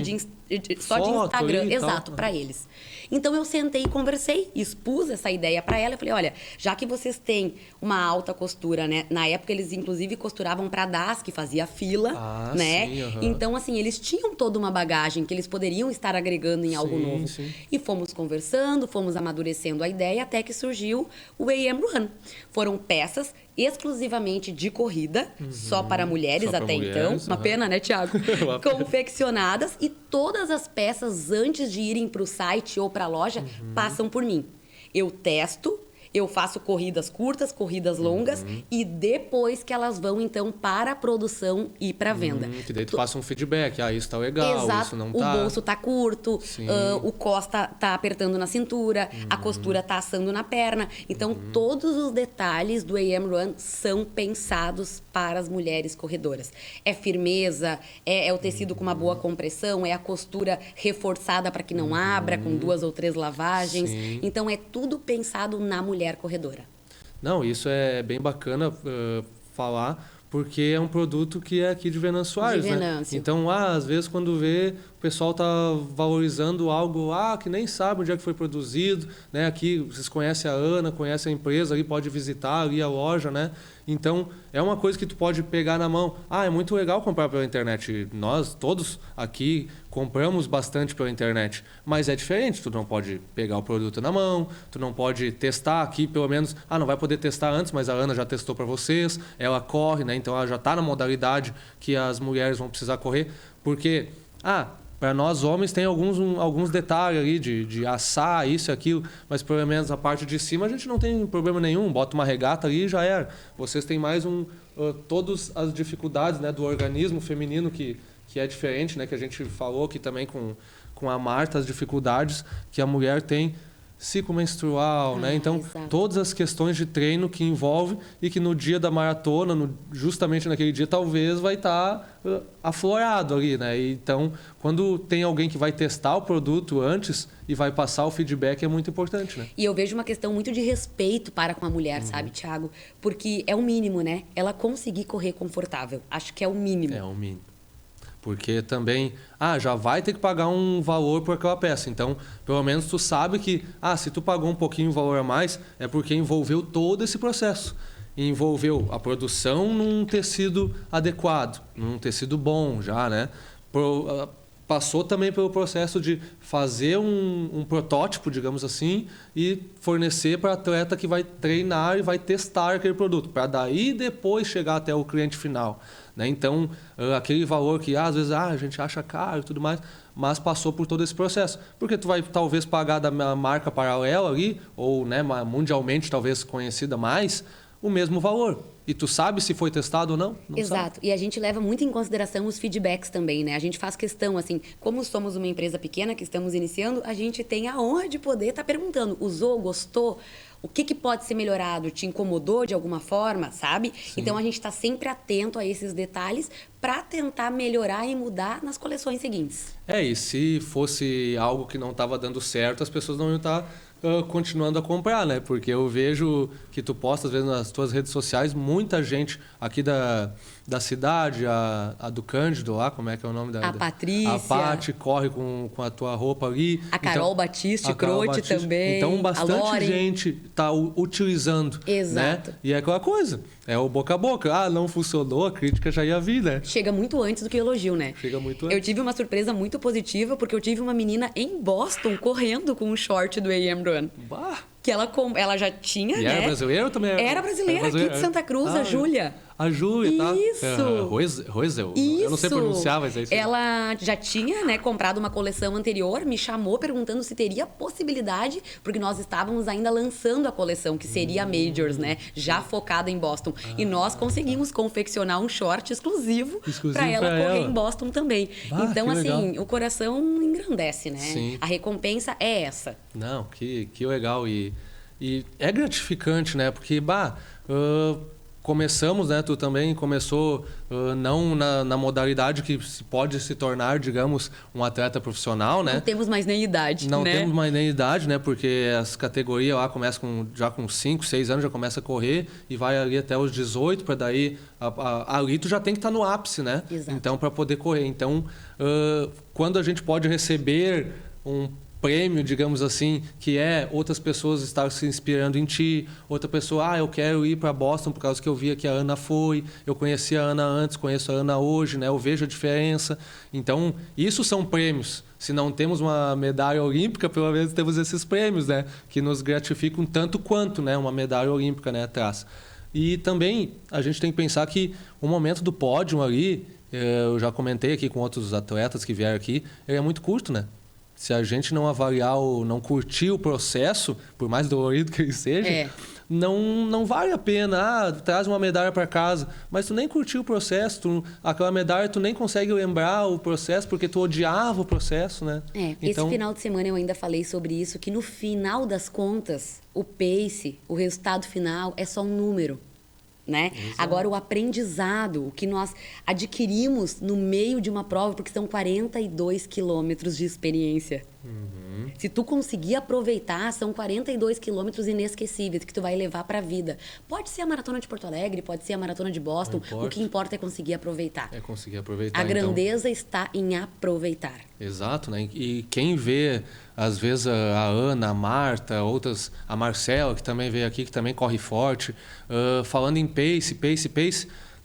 Speaker 2: só de Instagram. Exato, para eles. Então eu sentei e conversei, expus essa ideia para ela. Eu falei, olha, já que vocês têm uma alta costura, né? Na época eles inclusive costuravam para DAS, que fazia fila, né?
Speaker 1: Sim,
Speaker 2: Então assim, eles tinham toda uma bagagem que eles poderiam estar agregando em algo novo.
Speaker 1: Sim.
Speaker 2: E fomos conversando, fomos amadurecendo a ideia até que surgiu o AM Run. Foram peças exclusivamente de corrida, só para mulheres
Speaker 1: só
Speaker 2: até então. Uma pena, né, Thiago? Confeccionadas, e todas as peças, antes de irem para o site ou para a loja, passam por mim. Eu testo, Eu faço corridas curtas, corridas longas e depois que elas vão, então, para a produção e para a venda.
Speaker 1: Que daí tu passa um feedback. Isso tá legal,
Speaker 2: Exato.
Speaker 1: isso não tá.
Speaker 2: O bolso tá curto, o cos tá apertando na cintura, a costura tá assando na perna. Então, todos os detalhes do AM Run são pensados para as mulheres corredoras. É firmeza, é o tecido com uma boa compressão, é a costura reforçada para que não abra, com 2 ou 3 lavagens.
Speaker 1: Sim.
Speaker 2: Então, é tudo pensado na mulher corredora.
Speaker 1: Não, isso é bem bacana falar, porque é um produto que é aqui de Venâncio Soares, né? Então, às vezes, quando vê, o pessoal está valorizando algo que nem sabe onde é que foi produzido, né? Aqui, vocês conhecem a Ana, conhecem a empresa, ali pode visitar ali a loja, né? Então, é uma coisa que tu pode pegar na mão. É muito legal comprar pela internet. Nós, todos aqui, compramos bastante pela internet. Mas é diferente. Tu não pode pegar o produto na mão, tu não pode testar aqui, pelo menos... não vai poder testar antes, mas a Ana já testou para vocês. Ela corre, né? Então, ela já está na modalidade que as mulheres vão precisar correr. Porque, para nós homens tem alguns detalhes ali de assar isso e aquilo, mas pelo menos a parte de cima a gente não tem problema nenhum, bota uma regata ali e já era. Vocês têm mais todas as dificuldades, né, do organismo feminino que é diferente, né, que a gente falou aqui também com a Marta, as dificuldades que a mulher tem, ciclo menstrual, né? Então,
Speaker 2: exato.
Speaker 1: Todas as questões de treino que envolve e que no dia da maratona, justamente naquele dia, talvez vai estar aflorado ali, né? Então, quando tem alguém que vai testar o produto antes e vai passar o feedback, é muito importante, né?
Speaker 2: E eu vejo uma questão muito de respeito para com a mulher, sabe, Thiago? Porque é o mínimo, né? Ela conseguir correr confortável. Acho que é o mínimo.
Speaker 1: É o mínimo. Porque também, já vai ter que pagar um valor por aquela peça. Então, pelo menos tu sabe que, se tu pagou um pouquinho o valor a mais, é porque envolveu todo esse processo. E envolveu a produção num tecido adequado, num tecido bom já, né? Passou também pelo processo de fazer um protótipo, digamos assim, e fornecer para a atleta que vai treinar e vai testar aquele produto, para daí depois chegar até o cliente final, né? Então, aquele valor que às vezes a gente acha caro e tudo mais, mas passou por todo esse processo. Porque tu vai talvez pagar da marca paralela ali, ou, né, mundialmente talvez conhecida mais, o mesmo valor. E tu sabe se foi testado ou não? Não
Speaker 2: Exato.
Speaker 1: sabe.
Speaker 2: E a gente leva muito em consideração os feedbacks também, né? A gente faz questão, assim, como somos uma empresa pequena que estamos iniciando, a gente tem a honra de poder estar perguntando, usou, gostou? O que pode ser melhorado? Te incomodou de alguma forma, sabe?
Speaker 1: Sim.
Speaker 2: Então, a gente está sempre atento a esses detalhes para tentar melhorar e mudar nas coleções seguintes.
Speaker 1: E se fosse algo que não estava dando certo, as pessoas não iam estar continuando a comprar, né? Porque eu vejo que tu posta, às vezes, nas tuas redes sociais, muita gente aqui da cidade, a do Cândido lá, como é que é o nome da...
Speaker 2: A Patrícia.
Speaker 1: A Pati corre com a tua roupa ali.
Speaker 2: A Carol Batiste, Crote também.
Speaker 1: Então, bastante gente está utilizando.
Speaker 2: Exato.
Speaker 1: Né? E é aquela coisa, é o boca a boca. Não funcionou, a crítica já ia vir, né?
Speaker 2: Chega muito antes do que o elogio, né?
Speaker 1: Chega muito antes.
Speaker 2: Eu tive uma surpresa muito positiva, porque eu tive uma menina em Boston correndo com um short do AM Run.
Speaker 1: Bah!
Speaker 2: Que ela já tinha,
Speaker 1: e
Speaker 2: né?
Speaker 1: Era brasileira também?
Speaker 2: Era brasileira, aqui de Santa Cruz, a Júlia.
Speaker 1: A Júlia, tá?
Speaker 2: Isso.
Speaker 1: Roesel.
Speaker 2: Isso.
Speaker 1: Eu não sei pronunciar, mas é isso.
Speaker 2: Ela já tinha, né, comprado uma coleção anterior, me chamou perguntando se teria possibilidade, porque nós estávamos ainda lançando a coleção, que seria a Majors, né? Já focada em Boston. E nós conseguimos confeccionar um short exclusivo para ela correr em Boston também. Então, assim, legal. O coração engrandece, né?
Speaker 1: Sim.
Speaker 2: A recompensa é essa.
Speaker 1: Não, que legal. E é gratificante, né? Porque, começamos, né? Tu também começou não na modalidade que pode se tornar, digamos, um atleta profissional, né?
Speaker 2: Não temos mais nem idade,
Speaker 1: Não
Speaker 2: né?
Speaker 1: temos mais nem idade, né? Porque as categorias lá começam já com 5, 6 anos, já começa a correr e vai ali até os 18, para daí... Ali tu já tem que estar no ápice, né?
Speaker 2: Exato.
Speaker 1: Então, para poder correr. Então, quando a gente pode receber um prêmio, digamos assim, que é outras pessoas estar se inspirando em ti, outra pessoa, eu quero ir para Boston por causa que eu via que a Ana foi, eu conheci a Ana antes, conheço a Ana hoje, né? Eu vejo a diferença. Então, isso são prêmios. Se não temos uma medalha olímpica, pelo menos temos esses prêmios, né? Que nos gratificam tanto quanto, né? Uma medalha olímpica, né? Atrás. E também a gente tem que pensar que o momento do pódio ali, eu já comentei aqui com outros atletas que vieram aqui, ele é muito curto, né? se a gente não avaliar ou não curtir o processo, por mais dolorido que ele seja, não vale a pena. Traz uma medalha para casa, mas tu nem curtiu o processo, aquela medalha tu nem consegue lembrar o processo porque tu odiava o processo, né?
Speaker 2: Então, esse final de semana eu ainda falei sobre isso, que no final das contas, o pace, o resultado final é só um número. Né? Agora, o aprendizado, o que nós adquirimos no meio de uma prova, porque são 42 quilômetros de experiência. Se tu conseguir aproveitar, são 42 quilômetros inesquecíveis que tu vai levar para a vida. Pode ser a Maratona de Porto Alegre, pode ser a Maratona de Boston, o que importa é conseguir aproveitar.
Speaker 1: É conseguir aproveitar.
Speaker 2: A grandeza está em aproveitar.
Speaker 1: Exato, né? E quem vê, às vezes, a Ana, a Marta, outras, a Marcela, que também veio aqui, que também corre forte, falando em pace,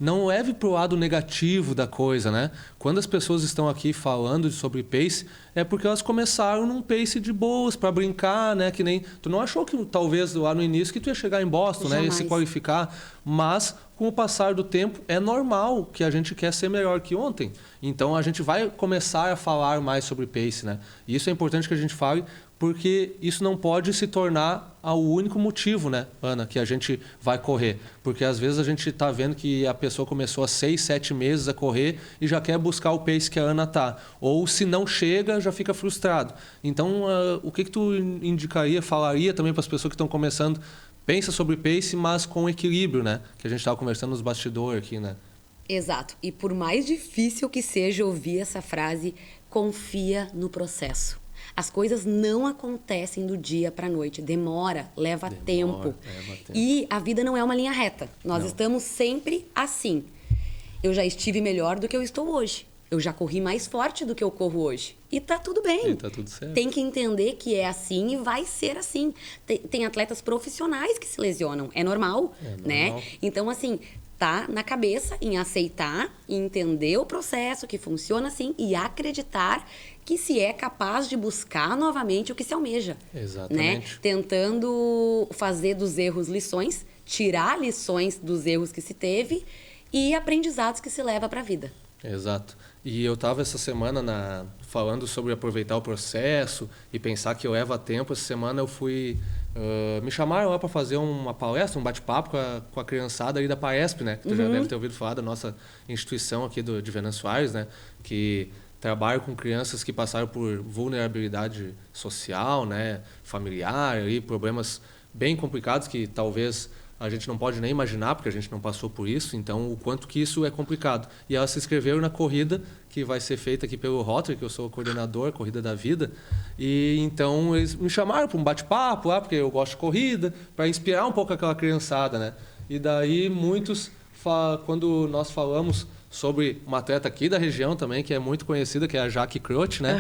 Speaker 1: não leve para o lado negativo da coisa, né? Quando as pessoas estão aqui falando sobre pace, é porque elas começaram num pace de boas, para brincar, né? Que nem tu não achou que talvez lá no início que tu ia chegar em Boston, né? Ia se qualificar, mas com o passar do tempo é normal que a gente quer ser melhor que ontem. Então a gente vai começar a falar mais sobre pace, né? E isso é importante que a gente fale, porque isso não pode se tornar o único motivo, né, Ana, que a gente vai correr. Porque às vezes a gente está vendo que a pessoa começou há 6, 7 meses a correr e já quer buscar o pace que a Ana está. Ou se não chega, já fica frustrado. Então, o que tu indicaria, falaria também para as pessoas que estão começando? Pensa sobre pace, mas com equilíbrio, né? Que a gente estava conversando nos bastidores aqui, né?
Speaker 2: Exato. E por mais difícil que seja ouvir essa frase, confia no processo. As coisas não acontecem do dia para a noite. Demora, leva tempo. E a vida não é uma linha reta. Nós estamos sempre assim. Eu já estive melhor do que eu estou hoje. Eu já corri mais forte do que eu corro hoje. E tá tudo bem.
Speaker 1: E tá tudo certo.
Speaker 2: Tem que entender que é assim e vai ser assim. Tem atletas profissionais que se lesionam. É normal, né? Então, assim, tá na cabeça em aceitar e entender o processo, que funciona assim, e acreditar que se é capaz de buscar novamente o que se almeja.
Speaker 1: Exatamente.
Speaker 2: Né? Tentando fazer dos erros lições, tirar lições dos erros que se teve e aprendizados que se leva para a vida.
Speaker 1: Exato. E eu estava essa semana falando sobre aproveitar o processo e pensar que leva tempo. Essa semana eu fui... me chamaram lá para fazer uma palestra, um bate-papo com a criançada ali da Paesp, né? Que tu já deve ter ouvido falar da nossa instituição aqui de Venâncio Aires, né? Que trabalha com crianças que passaram por vulnerabilidade social, né? Familiar, e problemas bem complicados que talvez a gente não pode nem imaginar, porque a gente não passou por isso, então o quanto que isso é complicado. E elas se inscreveram na corrida, que vai ser feita aqui pelo Rotary, que eu sou o coordenador, Corrida da Vida, e então eles me chamaram para um bate-papo lá, porque eu gosto de corrida, para inspirar um pouco aquela criançada, né? E daí muitos, quando nós falamos sobre uma atleta aqui da região também, que é muito conhecida, que é a Jaque Croce, né?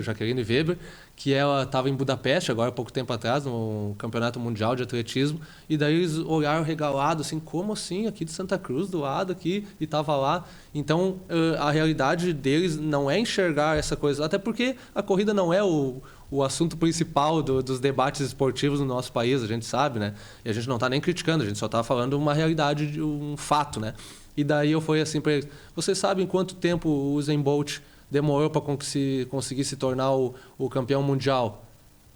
Speaker 1: Jaqueline Weber, que ela estava em Budapeste agora há pouco tempo atrás, no Campeonato Mundial de Atletismo, e daí eles olharam regalado, assim, como assim? Aqui de Santa Cruz, do lado aqui, e estava lá. Então, a realidade deles não é enxergar essa coisa, até porque a corrida não é o assunto principal dos debates esportivos no nosso país, a gente sabe, né? E a gente não está nem criticando, a gente só está falando uma realidade, de um fato, né? E daí eu fui assim para eles, vocês sabem quanto tempo o Usain Bolt demorou para conseguir se tornar o campeão mundial?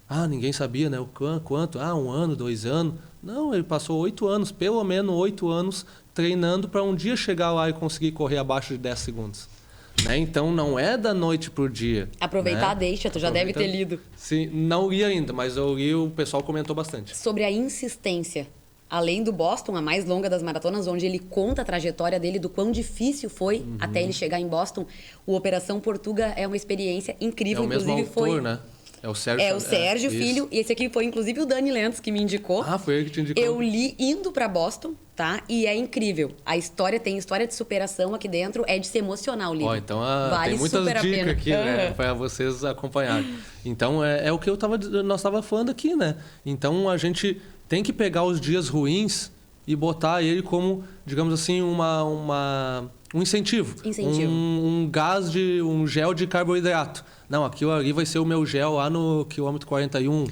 Speaker 1: Ah, ninguém sabia, né? Quanto? Ah, 1 ano, 2 anos. Não, ele passou 8 anos, pelo menos 8 anos, treinando para um dia chegar lá e conseguir correr abaixo de 10 segundos. Né? Então, não é da noite pro dia.
Speaker 2: Aproveitar,
Speaker 1: né?
Speaker 2: a deixa, tu já deve ter lido.
Speaker 1: Sim, não li ainda, mas eu li, o pessoal comentou bastante.
Speaker 2: Sobre a insistência. Além do Boston, a mais longa das maratonas, onde ele conta a trajetória dele, do quão difícil foi até ele chegar em Boston, o Operação Portuga é uma experiência incrível.
Speaker 1: É o mesmo
Speaker 2: inclusive
Speaker 1: autor,
Speaker 2: foi...
Speaker 1: né? É o Sérgio
Speaker 2: Filho.
Speaker 1: Isso.
Speaker 2: E esse aqui foi, inclusive, o Dani Lentz que me indicou.
Speaker 1: Ah, foi ele que te indicou.
Speaker 2: Eu li indo para Boston, tá? E é incrível. Tem história de superação aqui dentro, é de se emocionar o livro.
Speaker 1: Então
Speaker 2: vale
Speaker 1: tem muitas
Speaker 2: super
Speaker 1: dicas
Speaker 2: a pena.
Speaker 1: aqui, né? Para vocês acompanharem. Então, é o que nós estava falando aqui, né? Então, a gente tem que pegar os dias ruins e botar ele como, digamos assim, um incentivo. Um gel de carboidrato. Não, aquilo ali vai ser o meu gel lá no quilômetro 41,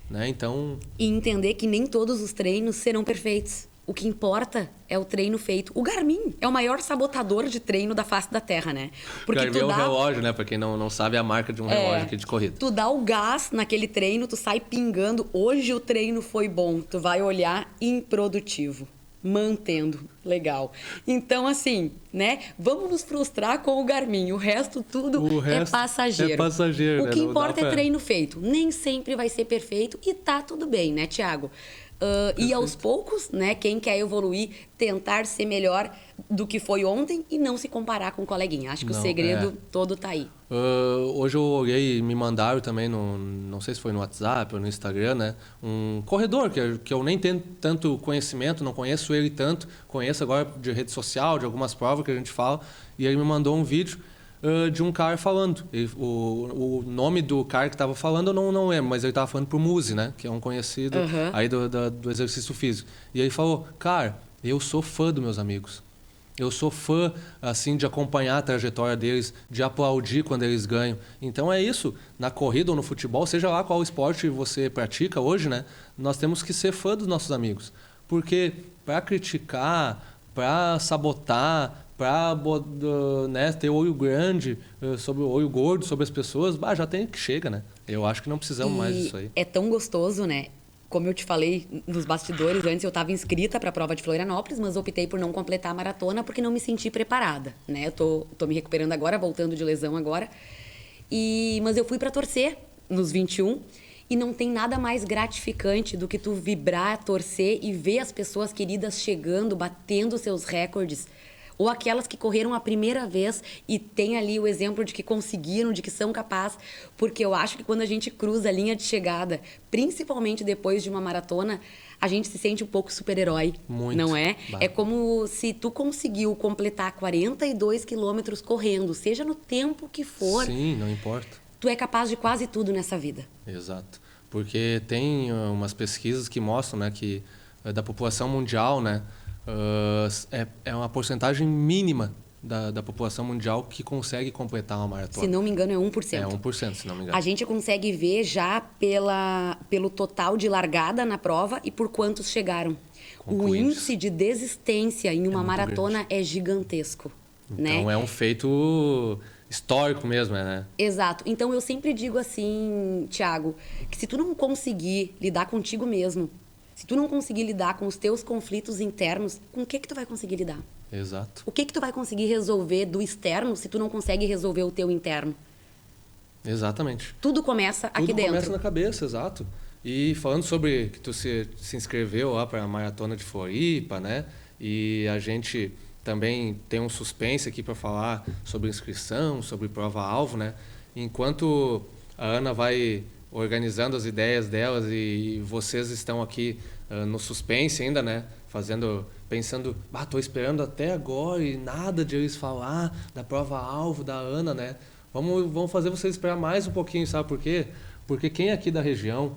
Speaker 1: né? Então...
Speaker 2: E entender que nem todos os treinos serão perfeitos. O que importa é o treino feito. O Garmin é o maior sabotador de treino da face da Terra, né?
Speaker 1: Porque Garmin é um relógio, né? Pra quem não sabe, é a marca de um relógio aqui de corrida.
Speaker 2: Tu dá o gás naquele treino, tu sai pingando. Hoje o treino foi bom. Tu vai olhar improdutivo. Mantendo. Legal. Então, assim, né? Vamos nos frustrar com o Garmin. O resto tudo é passageiro.
Speaker 1: É passageiro,
Speaker 2: O que importa é treino feito. Nem sempre vai ser perfeito e tá tudo bem, né, Thiago? E aos poucos, né, quem quer evoluir, tentar ser melhor do que foi ontem e não se comparar com o coleguinha. Acho que o segredo todo tá aí.
Speaker 1: Hoje eu olhei, me mandaram também, não sei se foi no WhatsApp ou no Instagram, né, um corredor que eu nem tenho tanto conhecimento, não conheço ele tanto, conheço agora de rede social, de algumas provas que a gente fala, e ele me mandou um vídeo de um cara falando. O nome do cara que estava falando eu não lembro, mas ele estava falando pro Muzi, né? Que é um conhecido aí do exercício físico. E ele falou, cara, eu sou fã dos meus amigos. Eu sou fã, assim, de acompanhar a trajetória deles, de aplaudir quando eles ganham. Então é isso, na corrida ou no futebol, seja lá qual esporte você pratica hoje, né? Nós temos que ser fã dos nossos amigos. Porque para criticar, para sabotar, para né, ter olho grande, sobre o olho gordo sobre as pessoas, já tem que chega, né? Eu acho que não precisamos mais disso aí.
Speaker 2: É tão gostoso, né? Como eu te falei nos bastidores, antes eu estava inscrita para a prova de Florianópolis, mas optei por não completar a maratona porque não me senti preparada, né? Eu tô me recuperando agora, voltando de lesão agora. Mas eu fui para torcer nos 21 e não tem nada mais gratificante do que tu vibrar, torcer e ver as pessoas queridas chegando, batendo seus recordes. Ou aquelas que correram a primeira vez e tem ali o exemplo de que conseguiram, de que são capazes. Porque eu acho que quando a gente cruza a linha de chegada, principalmente depois de uma maratona, a gente se sente um pouco super-herói, não é? É como se tu conseguiu completar 42 quilômetros correndo, seja no tempo que for.
Speaker 1: Sim, não importa.
Speaker 2: Tu é capaz de quase tudo nessa vida.
Speaker 1: Exato. Porque tem umas pesquisas que mostram, né, que da população mundial, né, é uma porcentagem mínima da população mundial que consegue completar uma maratona.
Speaker 2: Se não me engano, é 1%.
Speaker 1: É 1%, se não me engano.
Speaker 2: A gente consegue ver já pelo total de largada na prova e por quantos chegaram. O índice de desistência em uma maratona é gigantesco.
Speaker 1: Então,
Speaker 2: né?
Speaker 1: É um feito histórico mesmo, né?
Speaker 2: Exato. Então, eu sempre digo assim, Thiago, que se tu não conseguir lidar contigo mesmo, se tu não conseguir lidar com os teus conflitos internos, com o que tu vai conseguir lidar?
Speaker 1: Exato.
Speaker 2: O que tu vai conseguir resolver do externo se tu não consegue resolver o teu interno?
Speaker 1: Exatamente.
Speaker 2: Tudo começa aqui dentro.
Speaker 1: Tudo começa na cabeça, exato. E falando sobre que tu se inscreveu lá para a Maratona de Floripa, né? E a gente também tem um suspense aqui para falar sobre inscrição, sobre prova-alvo, né? Enquanto a Ana vai organizando as ideias delas e vocês estão aqui no suspense ainda, né? Pensando, tô esperando até agora e nada de eles falar da prova-alvo da Ana, né? Vamos fazer vocês esperar mais um pouquinho, sabe por quê? Porque quem é aqui da região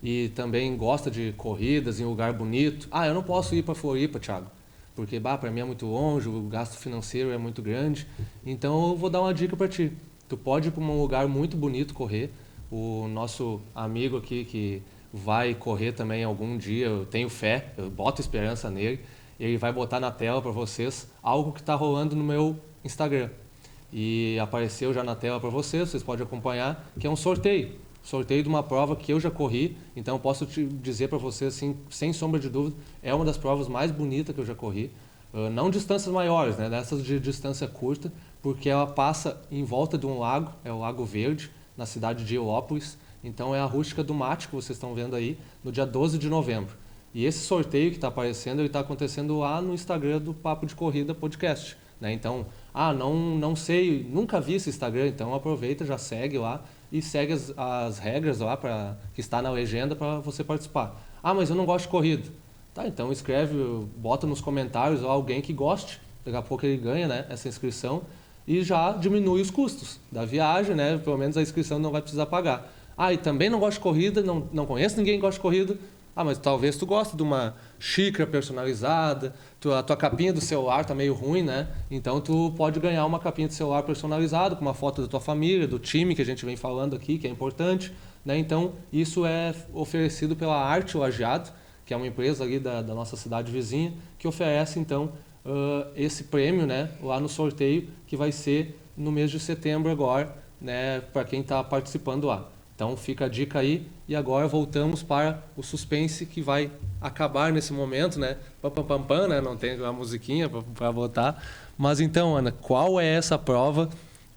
Speaker 1: e também gosta de corridas em um lugar bonito, eu não posso ir para Floripa, Thiago, porque para mim é muito longe, o gasto financeiro é muito grande, então eu vou dar uma dica para ti. Tu pode ir para um lugar muito bonito correr. O nosso amigo aqui que vai correr também algum dia, eu tenho fé, eu boto esperança nele, ele vai botar na tela para vocês algo que está rolando no meu Instagram. E apareceu já na tela para vocês podem acompanhar, que é um sorteio de uma prova que eu já corri, então eu posso te dizer para vocês, assim, sem sombra de dúvida, é uma das provas mais bonitas que eu já corri. Não distâncias maiores, né? Dessas de distância curta, porque ela passa em volta de um lago, é o Lago Verde, na cidade de Heliópolis. Então é a Rústica do Mate que vocês estão vendo aí, no dia 12 de novembro. E esse sorteio que está aparecendo, ele está acontecendo lá no Instagram do Papo de Corrida Podcast, né? Então, não sei, nunca vi esse Instagram, então aproveita, já segue lá e segue as regras lá que está na legenda para você participar. Mas eu não gosto de corrida. Tá, então escreve, bota nos comentários alguém que goste, daqui a pouco ele ganha, né, essa inscrição e já diminui os custos da viagem, né, pelo menos a inscrição não vai precisar pagar. E também não gosto de corrida, não conheço ninguém que gosta de corrida. Mas talvez tu goste de uma xícara personalizada, a tua capinha do celular tá meio ruim, né? Então tu pode ganhar uma capinha de celular personalizada com uma foto da tua família, do time que a gente vem falando aqui, que é importante, né? Então isso é oferecido pela Arte Lajeado, que é uma empresa ali da nossa cidade vizinha, que oferece, então, esse prêmio, né, lá no sorteio, que vai ser no mês de setembro agora, né, para quem está participando lá. Então fica a dica aí, e agora voltamos para o suspense que vai acabar nesse momento, né? Pam, pam, pam, pam, né? Não tem uma musiquinha para botar. Mas então, Ana, qual é essa prova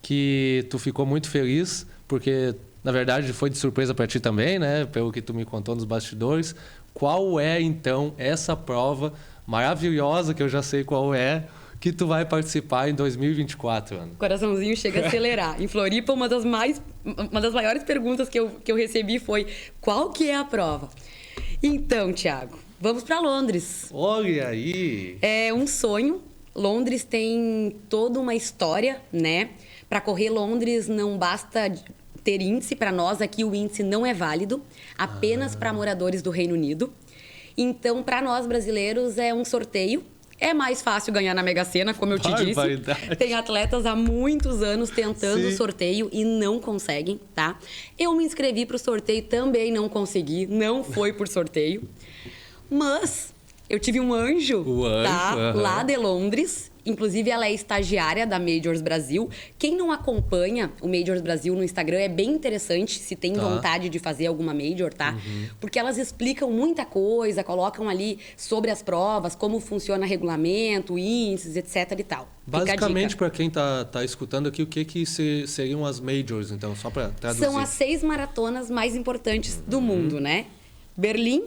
Speaker 1: que tu ficou muito feliz? Porque, na verdade, foi de surpresa para ti também, né? Pelo que tu me contou nos bastidores. Qual é, então, essa prova maravilhosa, que eu já sei qual é, que tu vai participar em 2024, Ana?
Speaker 2: O coraçãozinho chega a acelerar. Em Floripa, uma das maiores perguntas que eu recebi foi: qual que é a prova? Então, Thiago, vamos para Londres.
Speaker 1: Olha aí!
Speaker 2: É um sonho. Londres tem toda uma história, né? Para correr Londres não basta ter índice. Para nós aqui o índice não é válido, apenas para moradores do Reino Unido. Então, para nós brasileiros é um sorteio. É mais fácil ganhar na Mega Sena, como eu te disse. Tem atletas há muitos anos tentando o sorteio e não conseguem, tá? Eu me inscrevi para o sorteio, também não consegui, não foi por sorteio. Mas eu tive um anjo, tá? Lá de Londres. Inclusive, ela é estagiária da Majors Brasil. Quem não acompanha o Majors Brasil no Instagram é bem interessante, se tem vontade de fazer alguma Major, tá? Porque elas explicam muita coisa, colocam ali sobre as provas, como funciona regulamento, índices, etc e tal.
Speaker 1: Basicamente, para quem tá escutando aqui, o que seriam as Majors, então, só para traduzir?
Speaker 2: São as 6 maratonas mais importantes do mundo, né? Berlim,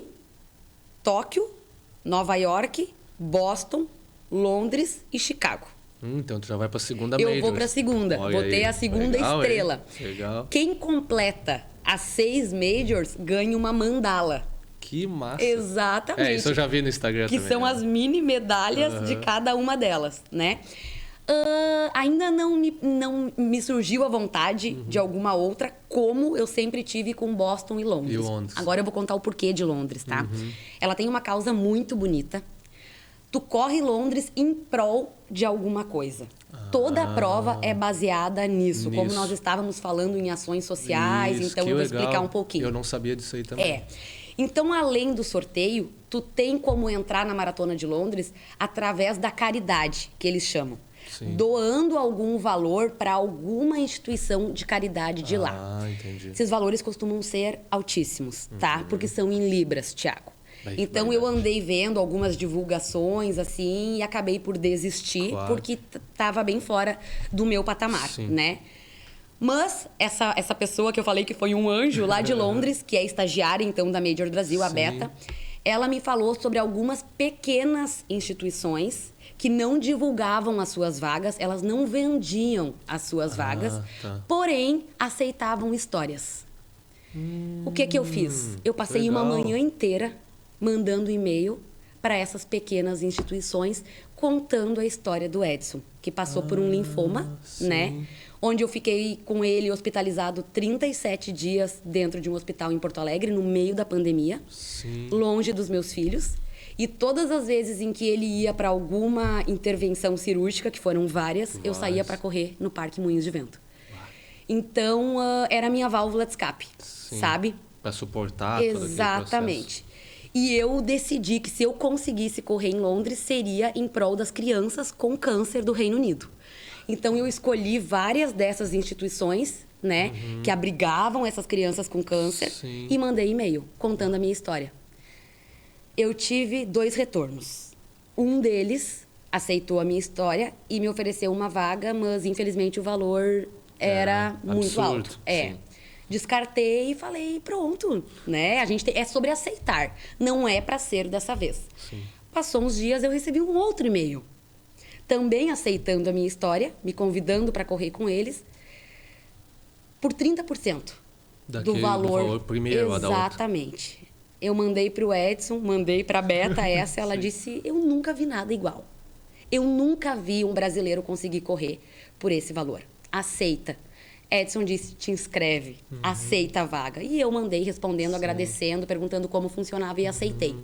Speaker 2: Tóquio, Nova York, Boston, Londres e Chicago.
Speaker 1: Então tu já vai para a segunda Majors.
Speaker 2: Eu vou para a segunda. Botei a segunda estrela.
Speaker 1: Legal.
Speaker 2: Quem completa as 6 Majors ganha uma mandala.
Speaker 1: Que massa.
Speaker 2: Exatamente.
Speaker 1: Isso eu já vi no Instagram
Speaker 2: que
Speaker 1: também.
Speaker 2: Que são as mini medalhas de cada uma delas, né? Ainda não me surgiu a vontade de alguma outra, como eu sempre tive com Boston e Londres. Agora eu vou contar o porquê de Londres, tá? Ela tem uma causa muito bonita. Tu corre Londres em prol de alguma coisa. Toda a prova é baseada nisso. Como nós estávamos falando em ações sociais, então eu vou explicar um pouquinho.
Speaker 1: Eu não sabia disso aí também.
Speaker 2: Então, além do sorteio, tu tem como entrar na Maratona de Londres através da caridade, que eles chamam.
Speaker 1: Sim.
Speaker 2: Doando algum valor para alguma instituição de caridade de lá.
Speaker 1: Entendi.
Speaker 2: Esses valores costumam ser altíssimos, tá? Porque são em libras, Thiago. Então, eu andei vendo algumas divulgações, assim, e acabei por desistir, porque estava bem fora do meu patamar, né? Mas essa pessoa que eu falei que foi um anjo lá de Londres, que é estagiária, então, da Major Brasil, a Beta, ela me falou sobre algumas pequenas instituições que não divulgavam as suas vagas, elas não vendiam as suas vagas, porém, aceitavam histórias. O que eu fiz? Eu passei uma manhã inteira mandando e-mail para essas pequenas instituições contando a história do Edson, que passou por um linfoma, né? Onde eu fiquei com ele hospitalizado 37 dias dentro de um hospital em Porto Alegre, no meio da pandemia, longe dos meus filhos. E todas as vezes em que ele ia para alguma intervenção cirúrgica, que foram várias, eu saía para correr no Parque Moinhos de Vento. Então, era a minha válvula de escape, sabe?
Speaker 1: Para suportar todo aquele processo.
Speaker 2: Exatamente. E eu decidi que se eu conseguisse correr em Londres, seria em prol das crianças com câncer do Reino Unido. Então, eu escolhi várias dessas instituições, né, que abrigavam essas crianças com câncer e mandei e-mail contando a minha história. Eu tive 2 retornos. Um deles aceitou a minha história e me ofereceu uma vaga, mas infelizmente o valor era muito alto. Descartei e falei, pronto, né? É sobre aceitar, não é para ser dessa vez. Passou uns dias, eu recebi um outro e-mail, também aceitando a minha história, me convidando para correr com eles, por 30% do valor
Speaker 1: primeiro.
Speaker 2: Exatamente. Eu mandei para o Edson, mandei para a Beta ela disse, eu nunca vi nada igual. Eu nunca vi um brasileiro conseguir correr por esse valor. Aceita. Edson disse, te inscreve, aceita a vaga. E eu mandei respondendo, agradecendo, perguntando como funcionava e aceitei.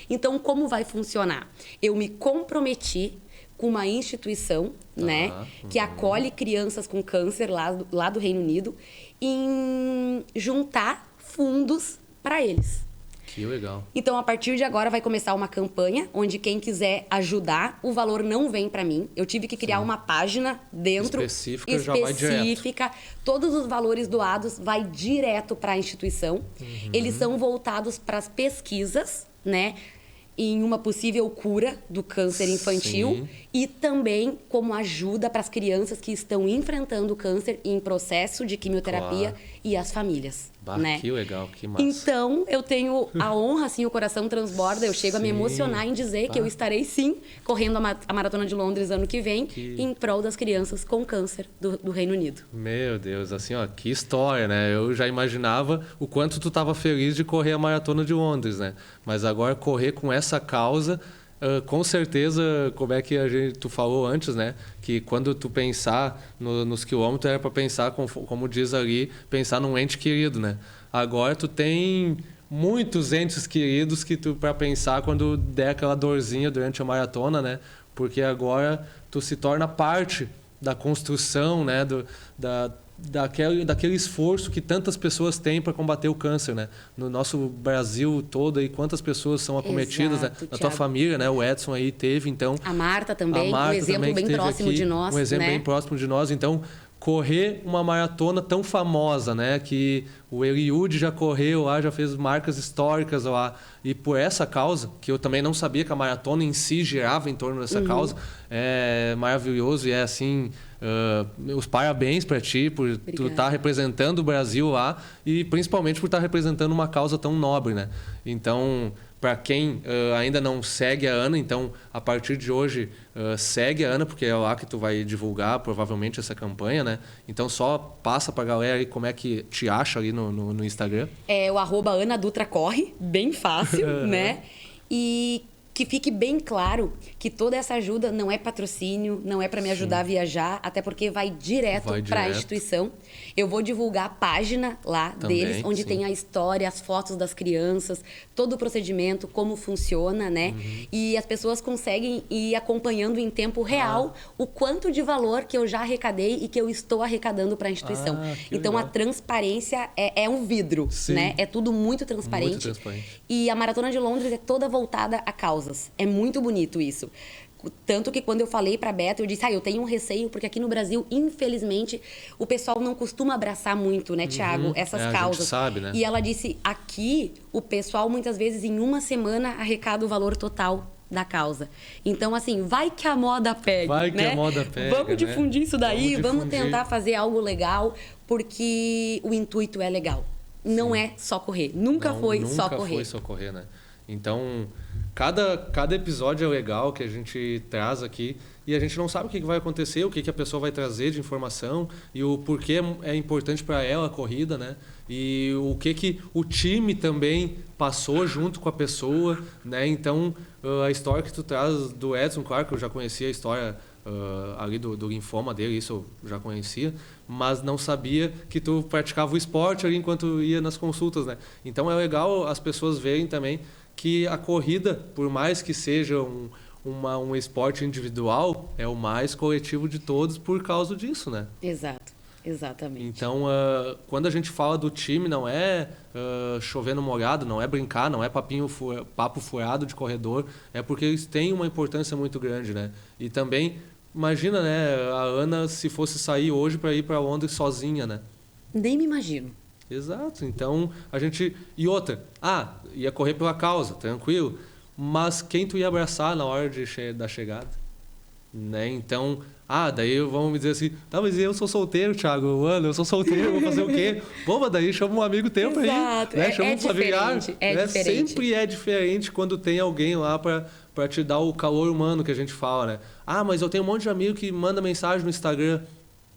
Speaker 2: Então, como vai funcionar? Eu me comprometi com uma instituição, né, que acolhe crianças com câncer lá do Reino Unido, em juntar fundos para eles.
Speaker 1: Que legal.
Speaker 2: Então, a partir de agora, vai começar uma campanha onde quem quiser ajudar, o valor não vem para mim. Eu tive que criar uma página dentro
Speaker 1: específica, já vai direto.
Speaker 2: Todos os valores doados vai direto para a instituição. Eles são voltados para as pesquisas, né? Em uma possível cura do câncer infantil e também como ajuda para as crianças que estão enfrentando o câncer em processo de quimioterapia e as famílias. Né?
Speaker 1: Que legal, que massa.
Speaker 2: Então, eu tenho a honra, assim, o coração transborda, eu chego a me emocionar em dizer que eu estarei, sim, correndo a Maratona de Londres ano que vem em prol das crianças com câncer do Reino Unido.
Speaker 1: Meu Deus, assim, ó, que história, né? Eu já imaginava o quanto tu estava feliz de correr a Maratona de Londres, né? Mas agora correr com essa causa... com certeza, como é que tu falou antes, né? Que quando tu pensar nos quilômetros, era para pensar, como diz ali, pensar num ente querido, né? Agora tu tem muitos entes queridos que tu para pensar quando der aquela dorzinha durante a maratona, né? Porque agora tu se torna parte da construção, né? Daquele esforço que tantas pessoas têm para combater o câncer, né? No nosso Brasil todo, e quantas pessoas são acometidas,
Speaker 2: exato,
Speaker 1: né? Na tua família, né? O Edson aí teve, então...
Speaker 2: A Marta também, um exemplo bem próximo aqui, de nós,
Speaker 1: um exemplo
Speaker 2: né?
Speaker 1: bem próximo de nós. Então, correr uma maratona tão famosa, né? Que o Eliud já correu lá, já fez marcas históricas lá. E por essa causa, que eu também não sabia que a maratona em si girava em torno dessa causa, é maravilhoso e é assim... os parabéns para ti por tu estar representando o Brasil lá e principalmente por estar representando uma causa tão nobre, né? Então, para quem ainda não segue a Ana, então a partir de hoje segue a Ana, porque é lá que tu vai divulgar provavelmente essa campanha, né? Então só passa para a galera aí como é que te acha ali no Instagram.
Speaker 2: É o @AnaDutraCorre, bem fácil, né? E que fique bem claro que toda essa ajuda não é patrocínio, não é para me ajudar a viajar, até porque vai direto para a instituição. Eu vou divulgar a página lá também, deles, onde tem a história, as fotos das crianças, todo o procedimento, como funciona, né? E as pessoas conseguem ir acompanhando em tempo real o quanto de valor que eu já arrecadei e que eu estou arrecadando para a instituição. Então, legal. A transparência é um vidro, né? É tudo muito transparente.
Speaker 1: Muito transparente.
Speaker 2: E a Maratona de Londres é toda voltada a causas. É muito bonito isso. Tanto que quando eu falei para a Beta, eu disse, eu tenho um receio, porque aqui no Brasil, infelizmente, o pessoal não costuma abraçar muito, né, Thiago, essas causas.
Speaker 1: A gente sabe, né?
Speaker 2: E ela disse, aqui, o pessoal, muitas vezes, em uma semana, arrecada o valor total da causa. Então, assim, vai que a moda pega,
Speaker 1: vai
Speaker 2: né?
Speaker 1: que a moda pega,
Speaker 2: vamos difundir isso daí, vamos
Speaker 1: difundir.
Speaker 2: tentar fazer algo legal, porque o intuito é legal. Não é só correr. Nunca foi só correr.
Speaker 1: Nunca foi só correr, né? Então... Cada episódio é legal que a gente traz aqui e a gente não sabe o que vai acontecer, o que a pessoa vai trazer de informação e o porquê é importante para ela a corrida, né? E o que o time também passou junto com a pessoa, né? Então, a história que tu traz do Edson, claro que eu já conhecia a história ali do linfoma dele, isso eu já conhecia, mas não sabia que tu praticava o esporte ali enquanto ia nas consultas, né? Então, é legal as pessoas verem também que a corrida, por mais que seja um esporte individual, é o mais coletivo de todos por causa disso, né?
Speaker 2: Exato, exatamente.
Speaker 1: Então, quando a gente fala do time, não é chover no molhado, não é brincar, não é papo furado de corredor, é porque eles têm uma importância muito grande, né? E também, imagina, né, a Ana se fosse sair hoje para ir para Londres sozinha, né?
Speaker 2: Nem me imagino.
Speaker 1: Exato, então a gente... E outra, ia correr pela causa, tranquilo, mas quem tu ia abraçar na hora da chegada? Né? Então, daí vamos me dizer assim, mas eu sou solteiro, Thiago, Ana, eu sou solteiro, vou fazer o quê? Bom, mas daí chama um amigo teu aí, né? Chama um familiar.
Speaker 2: Diferente.
Speaker 1: Sempre é diferente quando tem alguém lá para te dar o calor humano que a gente fala, né? Mas eu tenho um monte de amigo que manda mensagem no Instagram.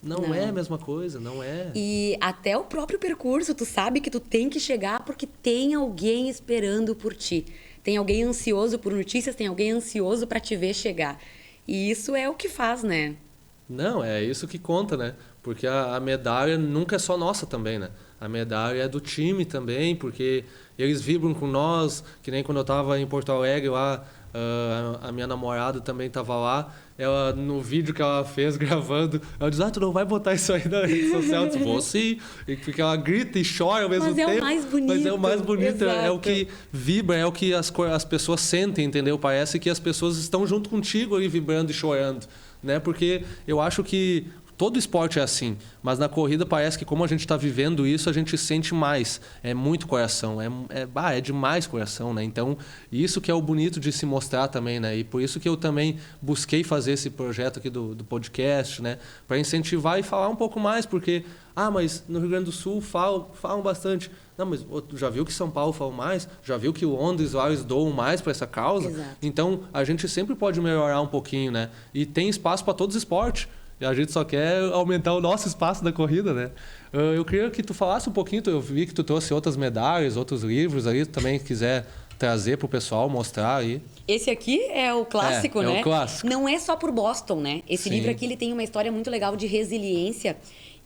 Speaker 1: Não é a mesma coisa, não é.
Speaker 2: E até o próprio percurso, tu sabe que tu tem que chegar porque tem alguém esperando por ti. Tem alguém ansioso por notícias, tem alguém ansioso para te ver chegar. E isso é o que faz, né?
Speaker 1: Não, é isso que conta, né? Porque a medalha nunca é só nossa também, né? A medalha é do time também, porque eles vibram com nós, que nem quando eu estava em Porto Alegre lá, a minha namorada também estava lá, ela, no vídeo que ela fez gravando, ela diz, tu não vai botar isso aí na rede social? Eu disse, vou sim. E porque ela grita e chora ao mesmo tempo.
Speaker 2: Mas é o mais bonito.
Speaker 1: Mas é o mais bonito, é o
Speaker 2: Exato.
Speaker 1: que vibra, é o que as pessoas sentem, entendeu? Parece que as pessoas estão junto contigo ali, vibrando e chorando, né? Porque eu acho que todo esporte é assim, mas na corrida parece que como a gente está vivendo isso, a gente sente mais. É muito coração, é demais coração, né? Então, isso que é o bonito de se mostrar também, né? E por isso que eu também busquei fazer esse projeto aqui do podcast, né? Para incentivar e falar um pouco mais, porque, mas no Rio Grande do Sul falam bastante. Não, mas já viu que São Paulo falam mais? Já viu que o Londres e Ares doam mais para essa causa?
Speaker 2: Exato.
Speaker 1: Então, a gente sempre pode melhorar um pouquinho, né? E tem espaço para todos os esportes. E a gente só quer aumentar o nosso espaço da corrida, né? Eu queria que tu falasse um pouquinho, eu vi que tu trouxe outras medalhas, outros livros aí, tu também quiser trazer pro pessoal, mostrar aí.
Speaker 2: Esse aqui é o clássico, né?
Speaker 1: É o clássico.
Speaker 2: Não é só por Boston, né? Esse
Speaker 1: Sim.
Speaker 2: livro aqui ele tem uma história muito legal de resiliência